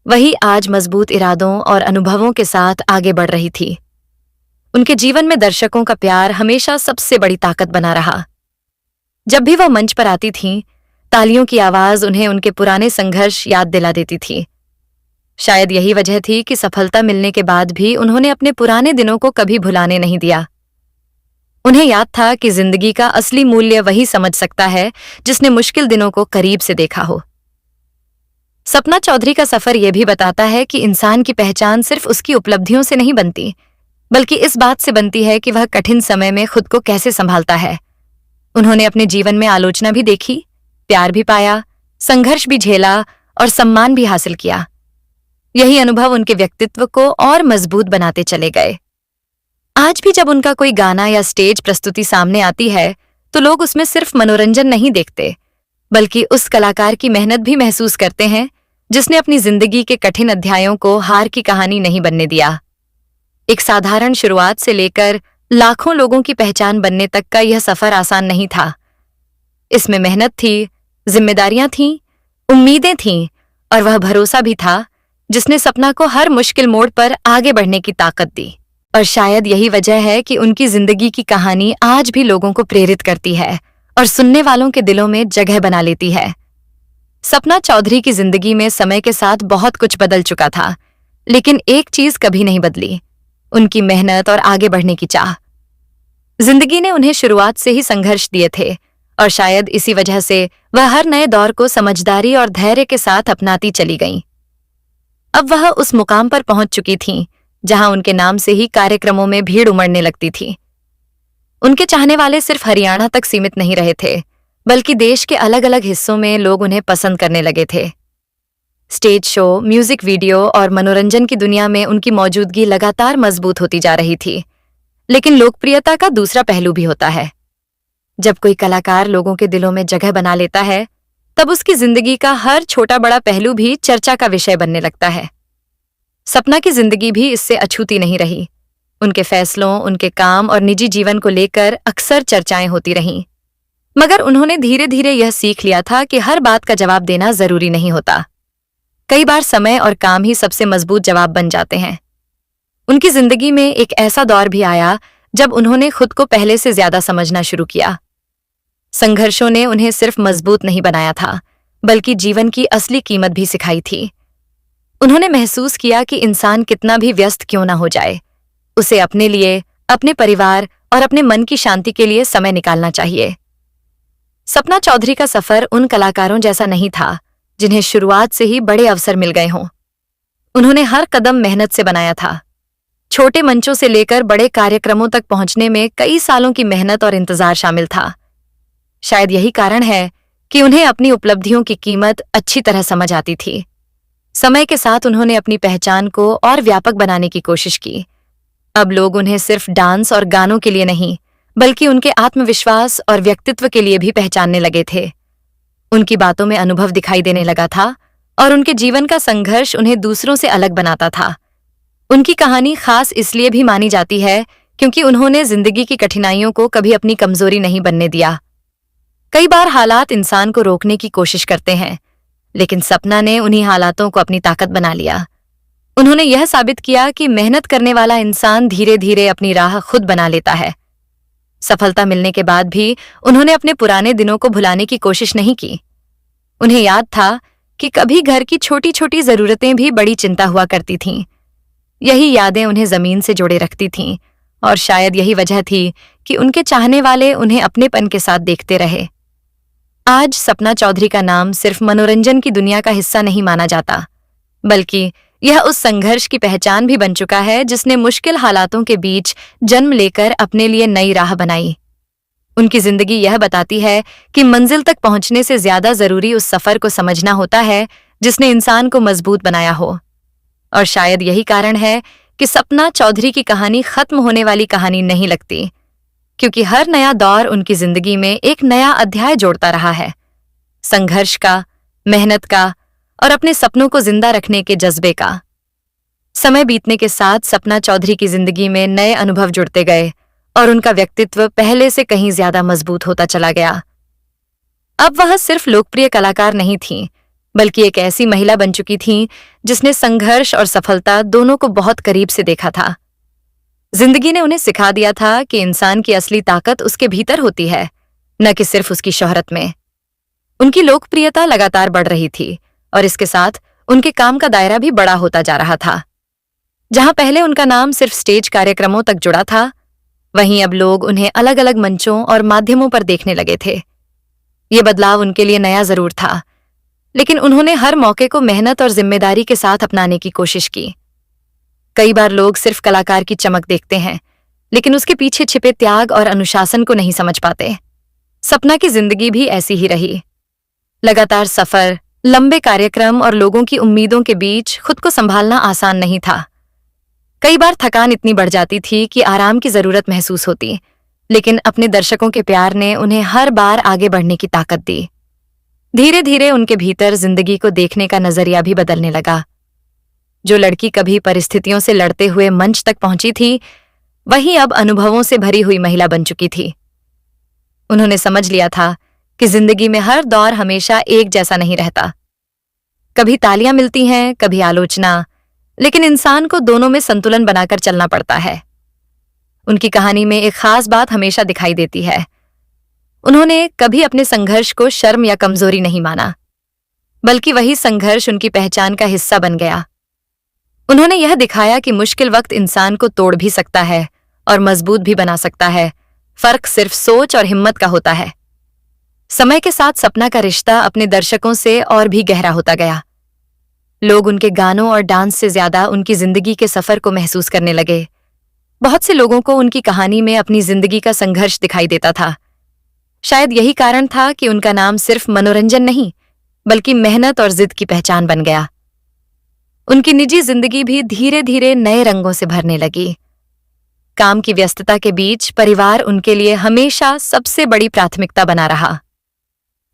वही आज मजबूत इरादों और अनुभवों के साथ आगे बढ़ रही थी। उनके जीवन में दर्शकों का प्यार हमेशा सबसे बड़ी ताकत बना रहा। जब भी वह मंच पर आती थीं, तालियों की आवाज उन्हें उनके पुराने संघर्ष याद दिला देती थी। शायद यही वजह थी कि सफलता मिलने के बाद भी उन्होंने अपने पुराने दिनों को कभी भुलाने नहीं दिया। उन्हें याद था कि जिंदगी का असली मूल्य वही समझ सकता है जिसने मुश्किल दिनों को करीब से देखा हो। सपना चौधरी का सफर यह भी बताता है कि इंसान की पहचान सिर्फ उसकी उपलब्धियों से नहीं बनती, बल्कि इस बात से बनती है कि वह कठिन समय में खुद को कैसे संभालता है। उन्होंने अपने जीवन में आलोचना भी देखी, प्यार भी पाया, संघर्ष भी झेला और सम्मान भी हासिल किया। यही अनुभव उनके व्यक्तित्व को और मजबूत बनाते चले गए। आज भी जब उनका कोई गाना या स्टेज प्रस्तुति सामने आती है तो लोग उसमें सिर्फ मनोरंजन नहीं देखते, बल्कि उस कलाकार की मेहनत भी महसूस करते हैं जिसने अपनी जिंदगी के कठिन अध्यायों को हार की कहानी नहीं बनने दिया। एक साधारण शुरुआत से लेकर लाखों लोगों की पहचान बनने तक का यह सफर आसान नहीं था। इसमें मेहनत थी, जिम्मेदारियां थीं, उम्मीदें थीं और वह भरोसा भी था जिसने सपना को हर मुश्किल मोड़ पर आगे बढ़ने की ताकत दी। और शायद यही वजह है कि उनकी जिंदगी की कहानी आज भी लोगों को प्रेरित करती है और सुनने वालों के दिलों में जगह बना लेती है। सपना चौधरी की जिंदगी में समय के साथ बहुत कुछ बदल चुका था, लेकिन एक चीज कभी नहीं बदली, उनकी मेहनत और आगे बढ़ने की चाह। जिंदगी ने उन्हें शुरुआत से ही संघर्ष दिए थे और शायद इसी वजह से वह हर नए दौर को समझदारी और धैर्य के साथ अपनाती चली गईं। अब वह उस मुकाम पर पहुंच चुकी थीं जहां उनके नाम से ही कार्यक्रमों में भीड़ उमड़ने लगती थी। उनके चाहने वाले सिर्फ हरियाणा तक सीमित नहीं रहे थे, बल्कि देश के अलग अलग हिस्सों में लोग उन्हें पसंद करने लगे थे। स्टेज शो, म्यूजिक वीडियो और मनोरंजन की दुनिया में उनकी मौजूदगी लगातार मजबूत होती जा रही थी। लेकिन लोकप्रियता का दूसरा पहलू भी होता है। जब कोई कलाकार लोगों के दिलों में जगह बना लेता है, तब उसकी जिंदगी का हर छोटा बड़ा पहलू भी चर्चा का विषय बनने लगता है। सपना की जिंदगी भी इससे अछूती नहीं रही। उनके फैसलों, उनके काम और निजी जीवन को लेकर अक्सर चर्चाएं होती रहीं। मगर उन्होंने धीरे धीरे यह सीख लिया था कि हर बात का जवाब देना जरूरी नहीं होता। कई बार समय और काम ही सबसे मजबूत जवाब बन जाते हैं। उनकी जिंदगी में एक ऐसा दौर भी आया जब उन्होंने खुद को पहले से ज्यादा समझना शुरू किया। संघर्षों ने उन्हें सिर्फ मजबूत नहीं बनाया था, बल्कि जीवन की असली कीमत भी सिखाई थी। उन्होंने महसूस किया कि इंसान कितना भी व्यस्त क्यों ना हो जाए, उसे अपने लिए, अपने परिवार और अपने मन की शांति के लिए समय निकालना चाहिए। सपना चौधरी का सफर उन कलाकारों जैसा नहीं था जिन्हें शुरुआत से ही बड़े अवसर मिल गए हों। उन्होंने हर कदम मेहनत से बनाया था। छोटे मंचों से लेकर बड़े कार्यक्रमों तक पहुंचने में कई सालों की मेहनत और इंतजार शामिल था। शायद यही कारण है कि उन्हें अपनी उपलब्धियों की कीमत अच्छी तरह समझ आती थी। समय के साथ उन्होंने अपनी पहचान को और व्यापक बनाने की कोशिश की। अब लोग उन्हें सिर्फ डांस और गानों के लिए नहीं, बल्कि उनके आत्मविश्वास और व्यक्तित्व के लिए भी पहचानने लगे थे। उनकी बातों में अनुभव दिखाई देने लगा था और उनके जीवन का संघर्ष उन्हें दूसरों से अलग बनाता था। उनकी कहानी खास इसलिए भी मानी जाती है क्योंकि उन्होंने जिंदगी की कठिनाइयों को कभी अपनी कमजोरी नहीं बनने दिया। कई बार हालात इंसान को रोकने की कोशिश करते हैं, लेकिन सपना ने उन्हीं हालातों को अपनी ताकत बना लिया। उन्होंने यह साबित किया कि मेहनत करने वाला इंसान धीरे धीरे अपनी राह खुद बना लेता है। सफलता मिलने के बाद भी उन्होंने अपने पुराने दिनों को भुलाने की कोशिश नहीं की। उन्हें याद था कि कभी घर की छोटी छोटी जरूरतें भी बड़ी चिंता हुआ करती थीं। यही यादें उन्हें जमीन से जोड़े रखती थीं और शायद यही वजह थी कि उनके चाहने वाले उन्हें अपनेपन के साथ देखते रहे। आज सपना चौधरी का नाम सिर्फ मनोरंजन की दुनिया का हिस्सा नहीं माना जाता, बल्कि यह उस संघर्ष की पहचान भी बन चुका है जिसने मुश्किल हालातों के बीच जन्म लेकर अपने लिए नई राह बनाई। उनकी जिंदगी यह बताती है कि मंजिल तक पहुंचने से ज्यादा जरूरी उस सफर को समझना होता है जिसने इंसान को मजबूत बनाया हो। और शायद यही कारण है कि सपना चौधरी की कहानी खत्म होने वाली कहानी नहीं लगती, क्योंकि हर नया दौर उनकी जिंदगी में एक नया अध्याय जोड़ता रहा है। संघर्ष का, मेहनत का और अपने सपनों को जिंदा रखने के जज्बे का। समय बीतने के साथ सपना चौधरी की जिंदगी में नए अनुभव जुड़ते गए और उनका व्यक्तित्व पहले से कहीं ज्यादा मजबूत होता चला गया। अब वह सिर्फ लोकप्रिय कलाकार नहीं थीं, बल्कि एक ऐसी महिला बन चुकी थीं जिसने संघर्ष और सफलता दोनों को बहुत करीब से देखा था। जिंदगी ने उन्हें सिखा दिया था कि इंसान की असली ताकत उसके भीतर होती है, न कि सिर्फ उसकी शोहरत में। उनकी लोकप्रियता लगातार बढ़ रही थी और इसके साथ उनके काम का दायरा भी बड़ा होता जा रहा था। जहां पहले उनका नाम सिर्फ स्टेज कार्यक्रमों तक जुड़ा था, वहीं अब लोग उन्हें अलग अलग मंचों और माध्यमों पर देखने लगे थे। ये बदलाव उनके लिए नया जरूर था, लेकिन उन्होंने हर मौके को मेहनत और जिम्मेदारी के साथ अपनाने की कोशिश की। कई बार लोग सिर्फ कलाकार की चमक देखते हैं, लेकिन उसके पीछे छिपे त्याग और अनुशासन को नहीं समझ पाते। सपना की जिंदगी भी ऐसी ही रही। लगातार सफर, लंबे कार्यक्रम और लोगों की उम्मीदों के बीच खुद को संभालना आसान नहीं था। कई बार थकान इतनी बढ़ जाती थी कि आराम की जरूरत महसूस होती, लेकिन अपने दर्शकों के प्यार ने उन्हें हर बार आगे बढ़ने की ताकत दी। धीरे धीरे उनके भीतर जिंदगी को देखने का नजरिया भी बदलने लगा। जो लड़की कभी परिस्थितियों से लड़ते हुए मंच तक पहुंची थी, वही अब अनुभवों से भरी हुई महिला बन चुकी थी। उन्होंने समझ लिया था कि जिंदगी में हर दौर हमेशा एक जैसा नहीं रहता। कभी तालियां मिलती हैं, कभी आलोचना, लेकिन इंसान को दोनों में संतुलन बनाकर चलना पड़ता है। उनकी कहानी में एक खास बात हमेशा दिखाई देती है। उन्होंने कभी अपने संघर्ष को शर्म या कमजोरी नहीं माना, बल्कि वही संघर्ष उनकी पहचान का हिस्सा बन गया। उन्होंने यह दिखाया कि मुश्किल वक्त इंसान को तोड़ भी सकता है और मजबूत भी बना सकता है। फर्क सिर्फ सोच और हिम्मत का होता है। समय के साथ सपना का रिश्ता अपने दर्शकों से और भी गहरा होता गया। लोग उनके गानों और डांस से ज्यादा उनकी जिंदगी के सफर को महसूस करने लगे। बहुत से लोगों को उनकी कहानी में अपनी जिंदगी का संघर्ष दिखाई देता था। शायद यही कारण था कि उनका नाम सिर्फ मनोरंजन नहीं, बल्कि मेहनत और जिद की पहचान बन गया। उनकी निजी जिंदगी भी धीरे धीरे नए रंगों से भरने लगी। काम की व्यस्तता के बीच परिवार उनके लिए हमेशा सबसे बड़ी प्राथमिकता बना रहा।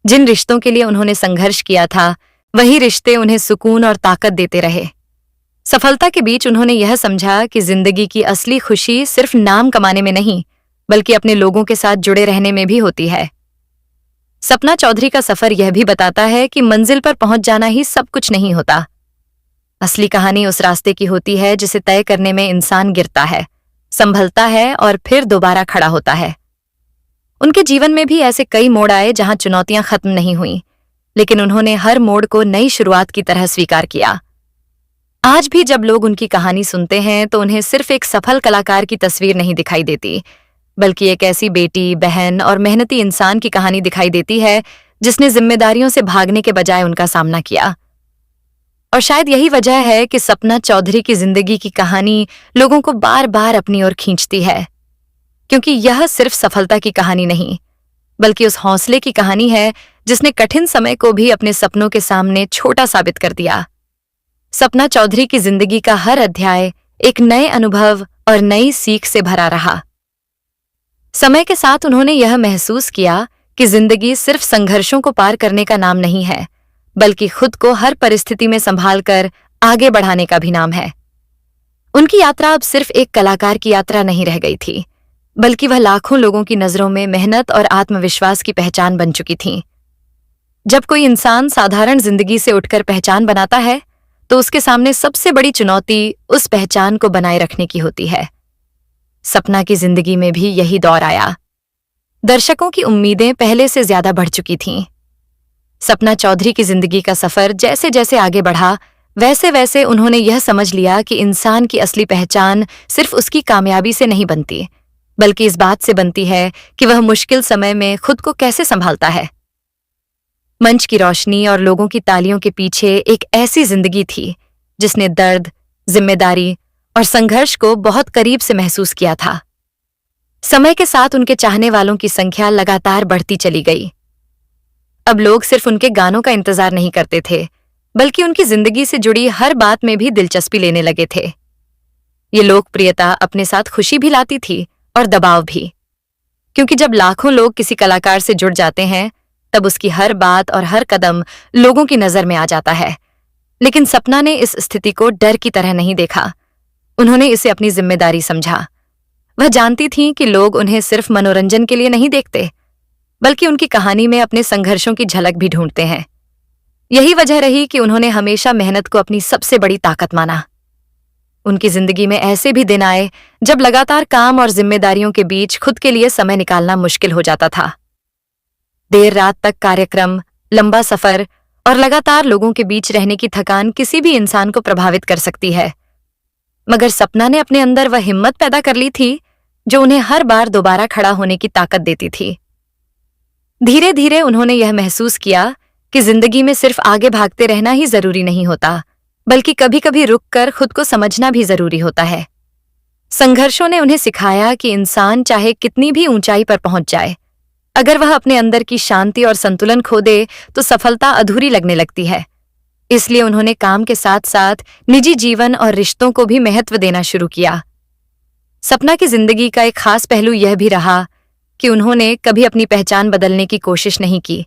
जिन रिश्तों के लिए उन्होंने संघर्ष किया था, वही रिश्ते उन्हें सुकून और ताकत देते रहे। सफलता के बीच उन्होंने यह समझा कि जिंदगी की असली खुशी सिर्फ नाम कमाने में नहीं, बल्कि अपने लोगों के साथ जुड़े रहने में भी होती है। सपना चौधरी का सफर यह भी बताता है कि मंजिल पर पहुंच जाना ही सब कुछ नहीं होता। असली कहानी उस रास्ते की होती है जिसे तय करने में इंसान गिरता है, संभलता है और फिर दोबारा खड़ा होता है। उनके जीवन में भी ऐसे कई मोड़ आए जहां चुनौतियां खत्म नहीं हुईं, लेकिन उन्होंने हर मोड़ को नई शुरुआत की तरह स्वीकार किया। आज भी जब लोग उनकी कहानी सुनते हैं तो उन्हें सिर्फ एक सफल कलाकार की तस्वीर नहीं दिखाई देती, बल्कि एक ऐसी बेटी, बहन और मेहनती इंसान की कहानी दिखाई देती है जिसने जिम्मेदारियों से भागने के बजाय उनका सामना किया। और शायद यही वजह है कि सपना चौधरी की जिंदगी की कहानी लोगों को बार बार अपनी ओर खींचती है, क्योंकि यह सिर्फ सफलता की कहानी नहीं, बल्कि उस हौसले की कहानी है जिसने कठिन समय को भी अपने सपनों के सामने छोटा साबित कर दिया। सपना चौधरी की जिंदगी का हर अध्याय एक नए अनुभव और नई सीख से भरा रहा। समय के साथ उन्होंने यह महसूस किया कि जिंदगी सिर्फ संघर्षों को पार करने का नाम नहीं है, बल्कि खुद को हर परिस्थिति में संभालकर आगे बढ़ाने का भी नाम है। उनकी यात्रा अब सिर्फ एक कलाकार की यात्रा नहीं रह गई थी, बल्कि वह लाखों लोगों की नजरों में मेहनत और आत्मविश्वास की पहचान बन चुकी थी। जब कोई इंसान साधारण जिंदगी से उठकर पहचान बनाता है, तो उसके सामने सबसे बड़ी चुनौती उस पहचान को बनाए रखने की होती है। सपना की जिंदगी में भी यही दौर आया। दर्शकों की उम्मीदें पहले से ज्यादा बढ़ चुकी थीं। सपना चौधरी की जिंदगी का सफर जैसे जैसे आगे बढ़ा, वैसे वैसे उन्होंने यह समझ लिया कि इंसान की असली पहचान सिर्फ उसकी कामयाबी से नहीं बनती, बल्कि इस बात से बनती है कि वह मुश्किल समय में खुद को कैसे संभालता है। मंच की रोशनी और लोगों की तालियों के पीछे एक ऐसी जिंदगी थी जिसने दर्द, जिम्मेदारी और संघर्ष को बहुत करीब से महसूस किया था। समय के साथ उनके चाहने वालों की संख्या लगातार बढ़ती चली गई। अब लोग सिर्फ उनके गानों का इंतजार नहीं करते थे, बल्कि उनकी जिंदगी से जुड़ी हर बात में भी दिलचस्पी लेने लगे थे। ये लोकप्रियता अपने साथ खुशी भी लाती थी और दबाव भी, क्योंकि जब लाखों लोग किसी कलाकार से जुड़ जाते हैं, तब उसकी हर बात और हर कदम लोगों की नजर में आ जाता है। लेकिन सपना ने इस स्थिति को डर की तरह नहीं देखा। उन्होंने इसे अपनी जिम्मेदारी समझा। वह जानती थीं कि लोग उन्हें सिर्फ मनोरंजन के लिए नहीं देखते, बल्कि उनकी कहानी में अपने संघर्षों की झलक भी ढूंढते हैं। यही वजह रही कि उन्होंने हमेशा मेहनत को अपनी सबसे बड़ी ताकत माना। उनकी जिंदगी में ऐसे भी दिन आए जब लगातार काम और जिम्मेदारियों के बीच खुद के लिए समय निकालना मुश्किल हो जाता था। देर रात तक कार्यक्रम, लंबा सफर और लगातार लोगों के बीच रहने की थकान किसी भी इंसान को प्रभावित कर सकती है। मगर सपना ने अपने अंदर वह हिम्मत पैदा कर ली थी जो उन्हें हर बार दोबारा खड़ा होने की ताकत देती थी। धीरे धीरे उन्होंने यह महसूस किया कि जिंदगी में सिर्फ आगे भागते रहना ही जरूरी नहीं होता, बल्कि कभी कभी रुककर खुद को समझना भी जरूरी होता है। संघर्षों ने उन्हें सिखाया कि इंसान चाहे कितनी भी ऊंचाई पर पहुंच जाए, अगर वह अपने अंदर की शांति और संतुलन खो दे तो सफलता अधूरी लगने लगती है। इसलिए उन्होंने काम के साथ साथ निजी जीवन और रिश्तों को भी महत्व देना शुरू किया। सपना की जिंदगी का एक खास पहलू यह भी रहा कि उन्होंने कभी अपनी पहचान बदलने की कोशिश नहीं की।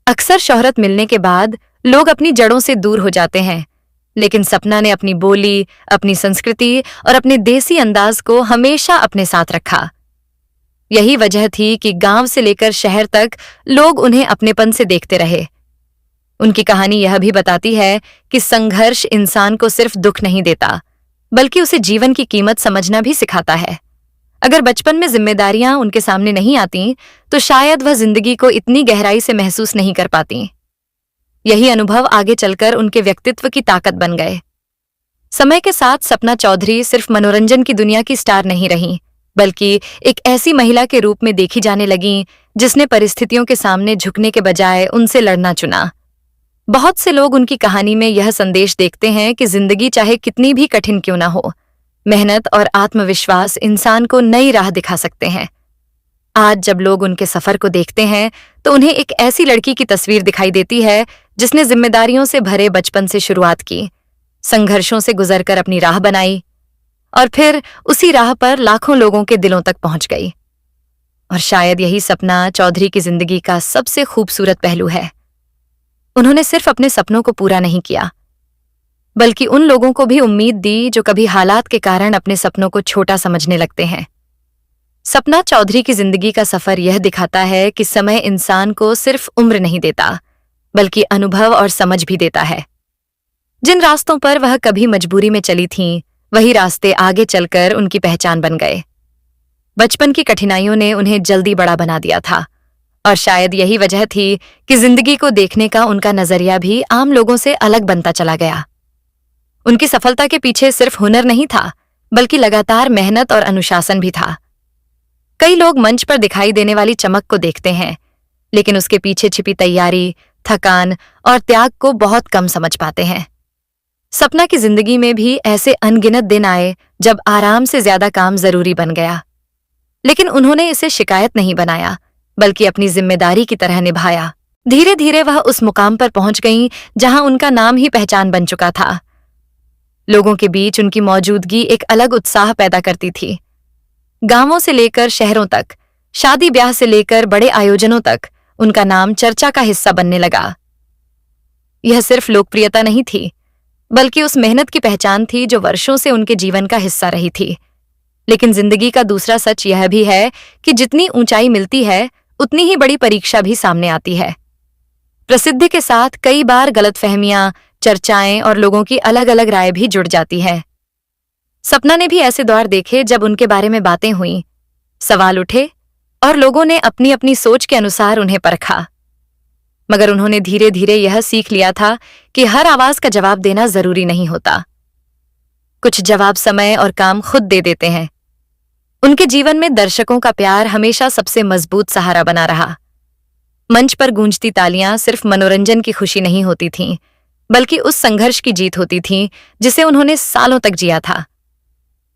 अक्सर शोहरत मिलने के बाद लोग अपनी जड़ों से दूर हो जाते हैं, लेकिन सपना ने अपनी बोली, अपनी संस्कृति और अपने देसी अंदाज को हमेशा अपने साथ रखा। यही वजह थी कि गांव से लेकर शहर तक लोग उन्हें अपनेपन से देखते रहे। उनकी कहानी यह भी बताती है कि संघर्ष इंसान को सिर्फ दुख नहीं देता, बल्कि उसे जीवन की कीमत समझना भी सिखाता है। अगर बचपन में जिम्मेदारियां उनके सामने नहीं आती, तो शायद वह जिंदगी को इतनी गहराई से महसूस नहीं कर पाती। यही अनुभव आगे चलकर उनके व्यक्तित्व की ताकत बन गए। समय के साथ सपना चौधरी सिर्फ मनोरंजन की दुनिया की स्टार नहीं रही, बल्कि एक ऐसी महिला के रूप में देखी जाने लगीं जिसने परिस्थितियों के सामने झुकने के बजाय उनसे लड़ना चुना। बहुत से लोग उनकी कहानी में यह संदेश देखते हैं कि जिंदगी चाहे कितनी भी कठिन क्यों ना हो, मेहनत और आत्मविश्वास इंसान को नई राह दिखा सकते हैं। आज जब लोग उनके सफर को देखते हैं तो उन्हें एक ऐसी लड़की की तस्वीर दिखाई देती है जिसने जिम्मेदारियों से भरे बचपन से शुरुआत की, संघर्षों से गुजरकर अपनी राह बनाई और फिर उसी राह पर लाखों लोगों के दिलों तक पहुंच गई। और शायद यही सपना चौधरी की जिंदगी का सबसे खूबसूरत पहलू है। उन्होंने सिर्फ अपने सपनों को पूरा नहीं किया, बल्कि उन लोगों को भी उम्मीद दी जो कभी हालात के कारण अपने सपनों को छोटा समझने लगते हैं। सपना चौधरी की जिंदगी का सफर यह दिखाता है कि समय इंसान को सिर्फ उम्र नहीं देता, बल्कि अनुभव और समझ भी देता है। जिन रास्तों पर वह कभी मजबूरी में चली थीं, वही रास्ते आगे चलकर उनकी पहचान बन गए। बचपन की कठिनाइयों ने उन्हें जल्दी बड़ा बना दिया था, और शायद यही वजह थी कि जिंदगी को देखने का उनका नजरिया भी आम लोगों से अलग बनता चला गया। उनकी सफलता के पीछे सिर्फ हुनर नहीं था, बल्कि लगातार मेहनत और अनुशासन भी था। कई लोग मंच पर दिखाई देने वाली चमक को देखते हैं, लेकिन उसके पीछे छिपी तैयारी, थकान और त्याग को बहुत कम समझ पाते हैं। सपना की जिंदगी में भी ऐसे अनगिनत दिन आए जब आराम से ज्यादा काम जरूरी बन गया, लेकिन उन्होंने इसे शिकायत नहीं बनाया, बल्कि अपनी जिम्मेदारी की तरह निभाया। धीरे धीरे वह उस मुकाम पर पहुंच गईं जहां उनका नाम ही पहचान बन चुका था। लोगों के बीच उनकी मौजूदगी एक अलग उत्साह पैदा करती थी। गांवों से लेकर शहरों तक, शादी ब्याह से लेकर बड़े आयोजनों तक उनका नाम चर्चा का हिस्सा बनने लगा। यह सिर्फ लोकप्रियता नहीं थी, बल्कि उस मेहनत की पहचान थी जो वर्षों से उनके जीवन का हिस्सा रही थी। लेकिन जिंदगी का दूसरा सच यह भी है कि जितनी ऊंचाई मिलती है, उतनी ही बड़ी परीक्षा भी सामने आती है। प्रसिद्धि के साथ कई बार गलतफहमियां, चर्चाएं और लोगों की अलग अलग राय भी जुड़ जाती है। सपना ने भी ऐसे दौर देखे जब उनके बारे में बातें हुईं, सवाल उठे और लोगों ने अपनी अपनी सोच के अनुसार उन्हें परखा। मगर उन्होंने धीरे धीरे यह सीख लिया था कि हर आवाज का जवाब देना जरूरी नहीं होता। कुछ जवाब समय और काम खुद दे देते हैं। उनके जीवन में दर्शकों का प्यार हमेशा सबसे मजबूत सहारा बना रहा। मंच पर गूंजती तालियां सिर्फ मनोरंजन की खुशी नहीं होती थीं, बल्कि उस संघर्ष की जीत होती थीं जिसे उन्होंने सालों तक जिया था।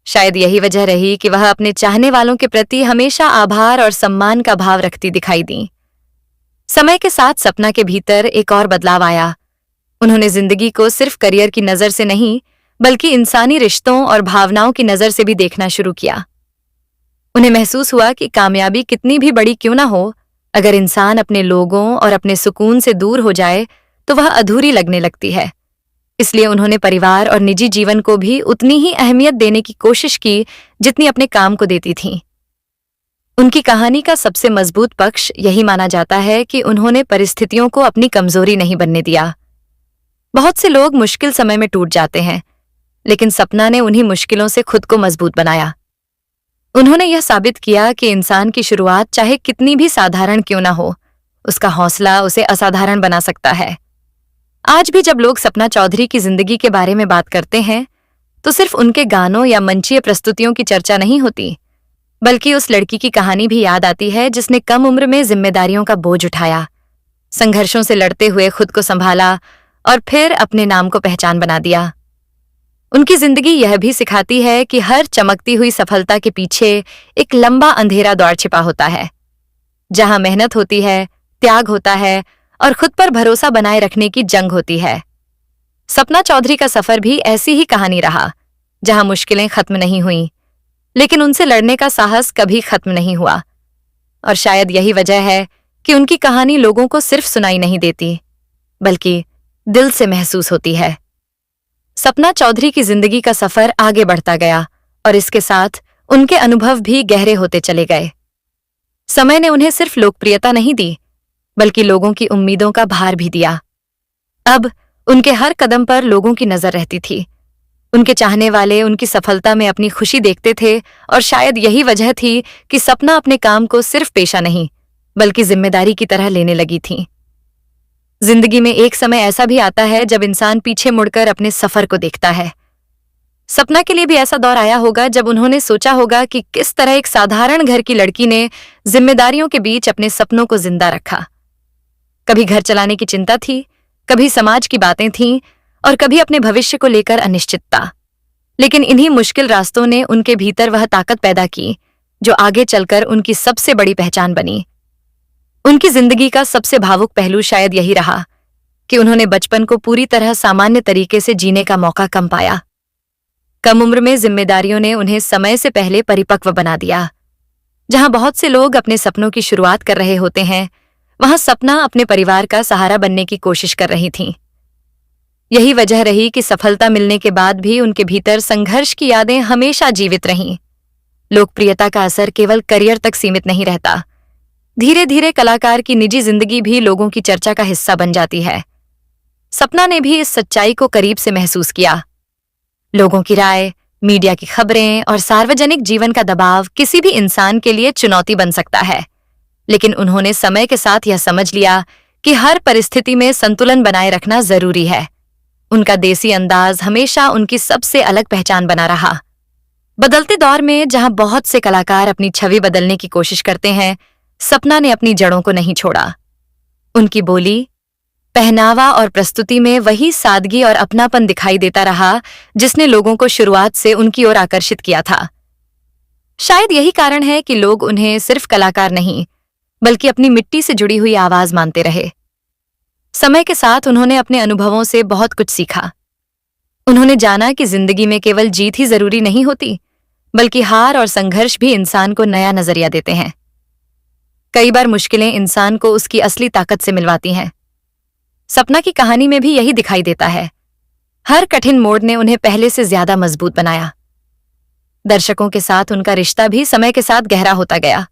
शायद यही वजह रही कि वह अपने चाहने वालों के प्रति हमेशा आभार और सम्मान का भाव रखती दिखाई दी। समय के साथ सपना के भीतर एक और बदलाव आया। उन्होंने जिंदगी को सिर्फ करियर की नजर से नहीं, बल्कि इंसानी रिश्तों और भावनाओं की नजर से भी देखना शुरू किया। उन्हें महसूस हुआ कि कामयाबी कितनी भी बड़ी क्यों ना हो, अगर इंसान अपने लोगों और अपने सुकून से दूर हो जाए तो वह अधूरी लगने लगती है। इसलिए उन्होंने परिवार और निजी जीवन को भी उतनी ही अहमियत देने की कोशिश की जितनी अपने काम को देती थीं। उनकी कहानी का सबसे मजबूत पक्ष यही माना जाता है कि उन्होंने परिस्थितियों को अपनी कमजोरी नहीं बनने दिया। बहुत से लोग मुश्किल समय में टूट जाते हैं, लेकिन सपना ने उन्हीं मुश्किलों से खुद को मजबूत बनाया। उन्होंने यह साबित किया कि इंसान की शुरुआत चाहे कितनी भी साधारण क्यों ना हो, उसका हौसला उसे असाधारण बना सकता है। आज भी जब लोग सपना चौधरी की जिंदगी के बारे में बात करते हैं, तो सिर्फ उनके गानों या मंचीय प्रस्तुतियों की चर्चा नहीं होती, बल्कि उस लड़की की कहानी भी याद आती है जिसने कम उम्र में जिम्मेदारियों का बोझ उठाया, संघर्षों से लड़ते हुए खुद को संभाला और फिर अपने नाम को पहचान बना दिया। उनकी जिंदगी यह भी सिखाती है कि हर चमकती हुई सफलता के पीछे एक लंबा अंधेरा दौर छिपा होता है। जहां मेहनत होती है, त्याग होता है और खुद पर भरोसा बनाए रखने की जंग होती है। सपना चौधरी का सफर भी ऐसी ही कहानी रहा, जहां मुश्किलें खत्म नहीं हुईं, लेकिन उनसे लड़ने का साहस कभी खत्म नहीं हुआ। और शायद यही वजह है कि उनकी कहानी लोगों को सिर्फ सुनाई नहीं देती, बल्कि दिल से महसूस होती है। सपना चौधरी की जिंदगी का सफर आगे बढ़ता गया और इसके साथ उनके अनुभव भी गहरे होते चले गए। समय ने उन्हें सिर्फ लोकप्रियता नहीं दी, बल्कि लोगों की उम्मीदों का भार भी दिया। अब उनके हर कदम पर लोगों की नजर रहती थी। उनके चाहने वाले उनकी सफलता में अपनी खुशी देखते थे और शायद यही वजह थी कि सपना अपने काम को सिर्फ पेशा नहीं, बल्कि जिम्मेदारी की तरह लेने लगी थी। जिंदगी में एक समय ऐसा भी आता है जब इंसान पीछे मुड़कर अपने सफर को देखता है। सपना के लिए भी ऐसा दौर आया होगा जब उन्होंने सोचा होगा कि किस तरह एक साधारण घर की लड़की ने जिम्मेदारियों के बीच अपने सपनों को जिंदा रखा। कभी घर चलाने की चिंता थी, कभी समाज की बातें थीं और कभी अपने भविष्य को लेकर अनिश्चितता। लेकिन इन्हीं मुश्किल रास्तों ने उनके भीतर वह ताकत पैदा की जो आगे चलकर उनकी सबसे बड़ी पहचान बनी। उनकी जिंदगी का सबसे भावुक पहलू शायद यही रहा कि उन्होंने बचपन को पूरी तरह सामान्य तरीके से जीने का मौका कम पाया। कम उम्र में जिम्मेदारियों ने उन्हें समय से पहले परिपक्व बना दिया। जहां बहुत से लोग अपने सपनों की शुरुआत कर रहे होते हैं, वहां सपना अपने परिवार का सहारा बनने की कोशिश कर रही थीं। यही वजह रही कि सफलता मिलने के बाद भी उनके भीतर संघर्ष की यादें हमेशा जीवित रहीं। लोकप्रियता का असर केवल करियर तक सीमित नहीं रहता। धीरे धीरे कलाकार की निजी जिंदगी भी लोगों की चर्चा का हिस्सा बन जाती है। सपना ने भी इस सच्चाई को करीब से महसूस किया। लोगों की राय, मीडिया की खबरें और सार्वजनिक जीवन का दबाव किसी भी इंसान के लिए चुनौती बन सकता है, लेकिन उन्होंने समय के साथ यह समझ लिया कि हर परिस्थिति में संतुलन बनाए रखना जरूरी है। उनका देसी अंदाज हमेशा उनकी सबसे अलग पहचान बना रहा। बदलते दौर में जहां बहुत से कलाकार अपनी छवि बदलने की कोशिश करते हैं, सपना ने अपनी जड़ों को नहीं छोड़ा। उनकी बोली, पहनावा और प्रस्तुति में वही सादगी और अपनापन दिखाई देता रहा जिसने लोगों को शुरुआत से उनकी ओर आकर्षित किया था। शायद यही कारण है कि लोग उन्हें सिर्फ कलाकार नहीं, बल्कि अपनी मिट्टी से जुड़ी हुई आवाज मानते रहे। समय के साथ उन्होंने अपने अनुभवों से बहुत कुछ सीखा। उन्होंने जाना कि जिंदगी में केवल जीत ही जरूरी नहीं होती, बल्कि हार और संघर्ष भी इंसान को नया नजरिया देते हैं। कई बार मुश्किलें इंसान को उसकी असली ताकत से मिलवाती हैं। सपना की कहानी में भी यही दिखाई देता है। हर कठिन मोड़ ने उन्हें पहले से ज्यादा मजबूत बनाया। दर्शकों के साथ उनका रिश्ता भी समय के साथ गहरा होता गया।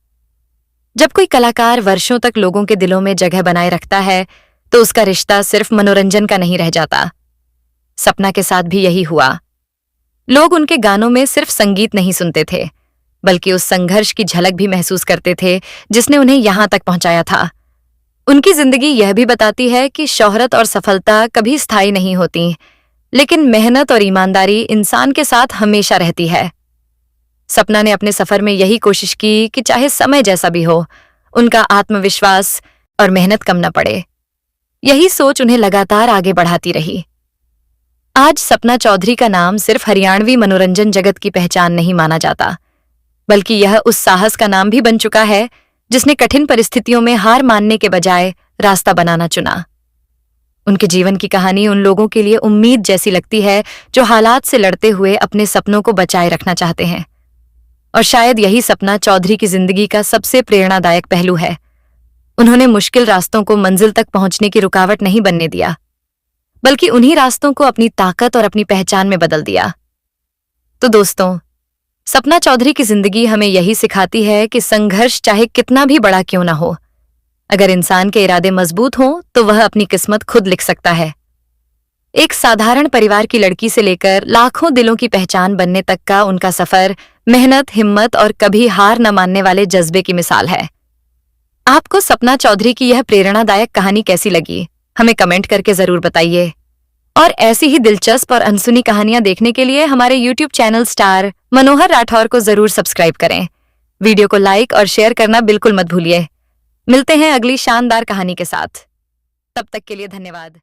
जब कोई कलाकार वर्षों तक लोगों के दिलों में जगह बनाए रखता है, तो उसका रिश्ता सिर्फ मनोरंजन का नहीं रह जाता। सपना के साथ भी यही हुआ। लोग उनके गानों में सिर्फ संगीत नहीं सुनते थे, बल्कि उस संघर्ष की झलक भी महसूस करते थे जिसने उन्हें यहां तक पहुंचाया था। उनकी जिंदगी यह भी बताती है कि शोहरत और सफलता कभी स्थायी नहीं होती, लेकिन मेहनत और ईमानदारी इंसान के साथ हमेशा रहती है। सपना ने अपने सफर में यही कोशिश की कि चाहे समय जैसा भी हो, उनका आत्मविश्वास और मेहनत कम न पड़े। यही सोच उन्हें लगातार आगे बढ़ाती रही। आज सपना चौधरी का नाम सिर्फ हरियाणवी मनोरंजन जगत की पहचान नहीं माना जाता, बल्कि यह उस साहस का नाम भी बन चुका है जिसने कठिन परिस्थितियों में हार मानने के बजाय रास्ता बनाना चुना। उनके जीवन की कहानी उन लोगों के लिए उम्मीद जैसी लगती है जो हालात से लड़ते हुए अपने सपनों को बचाए रखना चाहते हैं। और शायद यही सपना चौधरी की जिंदगी का सबसे प्रेरणादायक पहलू है। उन्होंने मुश्किल रास्तों को मंजिल तक पहुंचने की रुकावट नहीं बनने दिया, बल्कि उन्हीं रास्तों को अपनी ताकत और अपनी पहचान में बदल दिया। तो दोस्तों, सपना चौधरी की जिंदगी हमें यही सिखाती है कि संघर्ष चाहे कितना भी बड़ा क्यों ना हो, अगर इंसान के इरादे मजबूत हों तो वह अपनी किस्मत खुद लिख सकता है। एक साधारण परिवार की लड़की से लेकर लाखों दिलों की पहचान बनने तक का उनका सफर मेहनत, हिम्मत और कभी हार न मानने वाले जज्बे की मिसाल है। आपको सपना चौधरी की यह प्रेरणादायक कहानी कैसी लगी, हमें कमेंट करके जरूर बताइए। और ऐसी ही दिलचस्प और अनसुनी कहानियां देखने के लिए हमारे YouTube चैनल स्टार मनोहर राठौर को जरूर सब्सक्राइब करें। वीडियो को लाइक और शेयर करना बिल्कुल मत भूलिए। मिलते हैं अगली शानदार कहानी के साथ। तब तक के लिए धन्यवाद।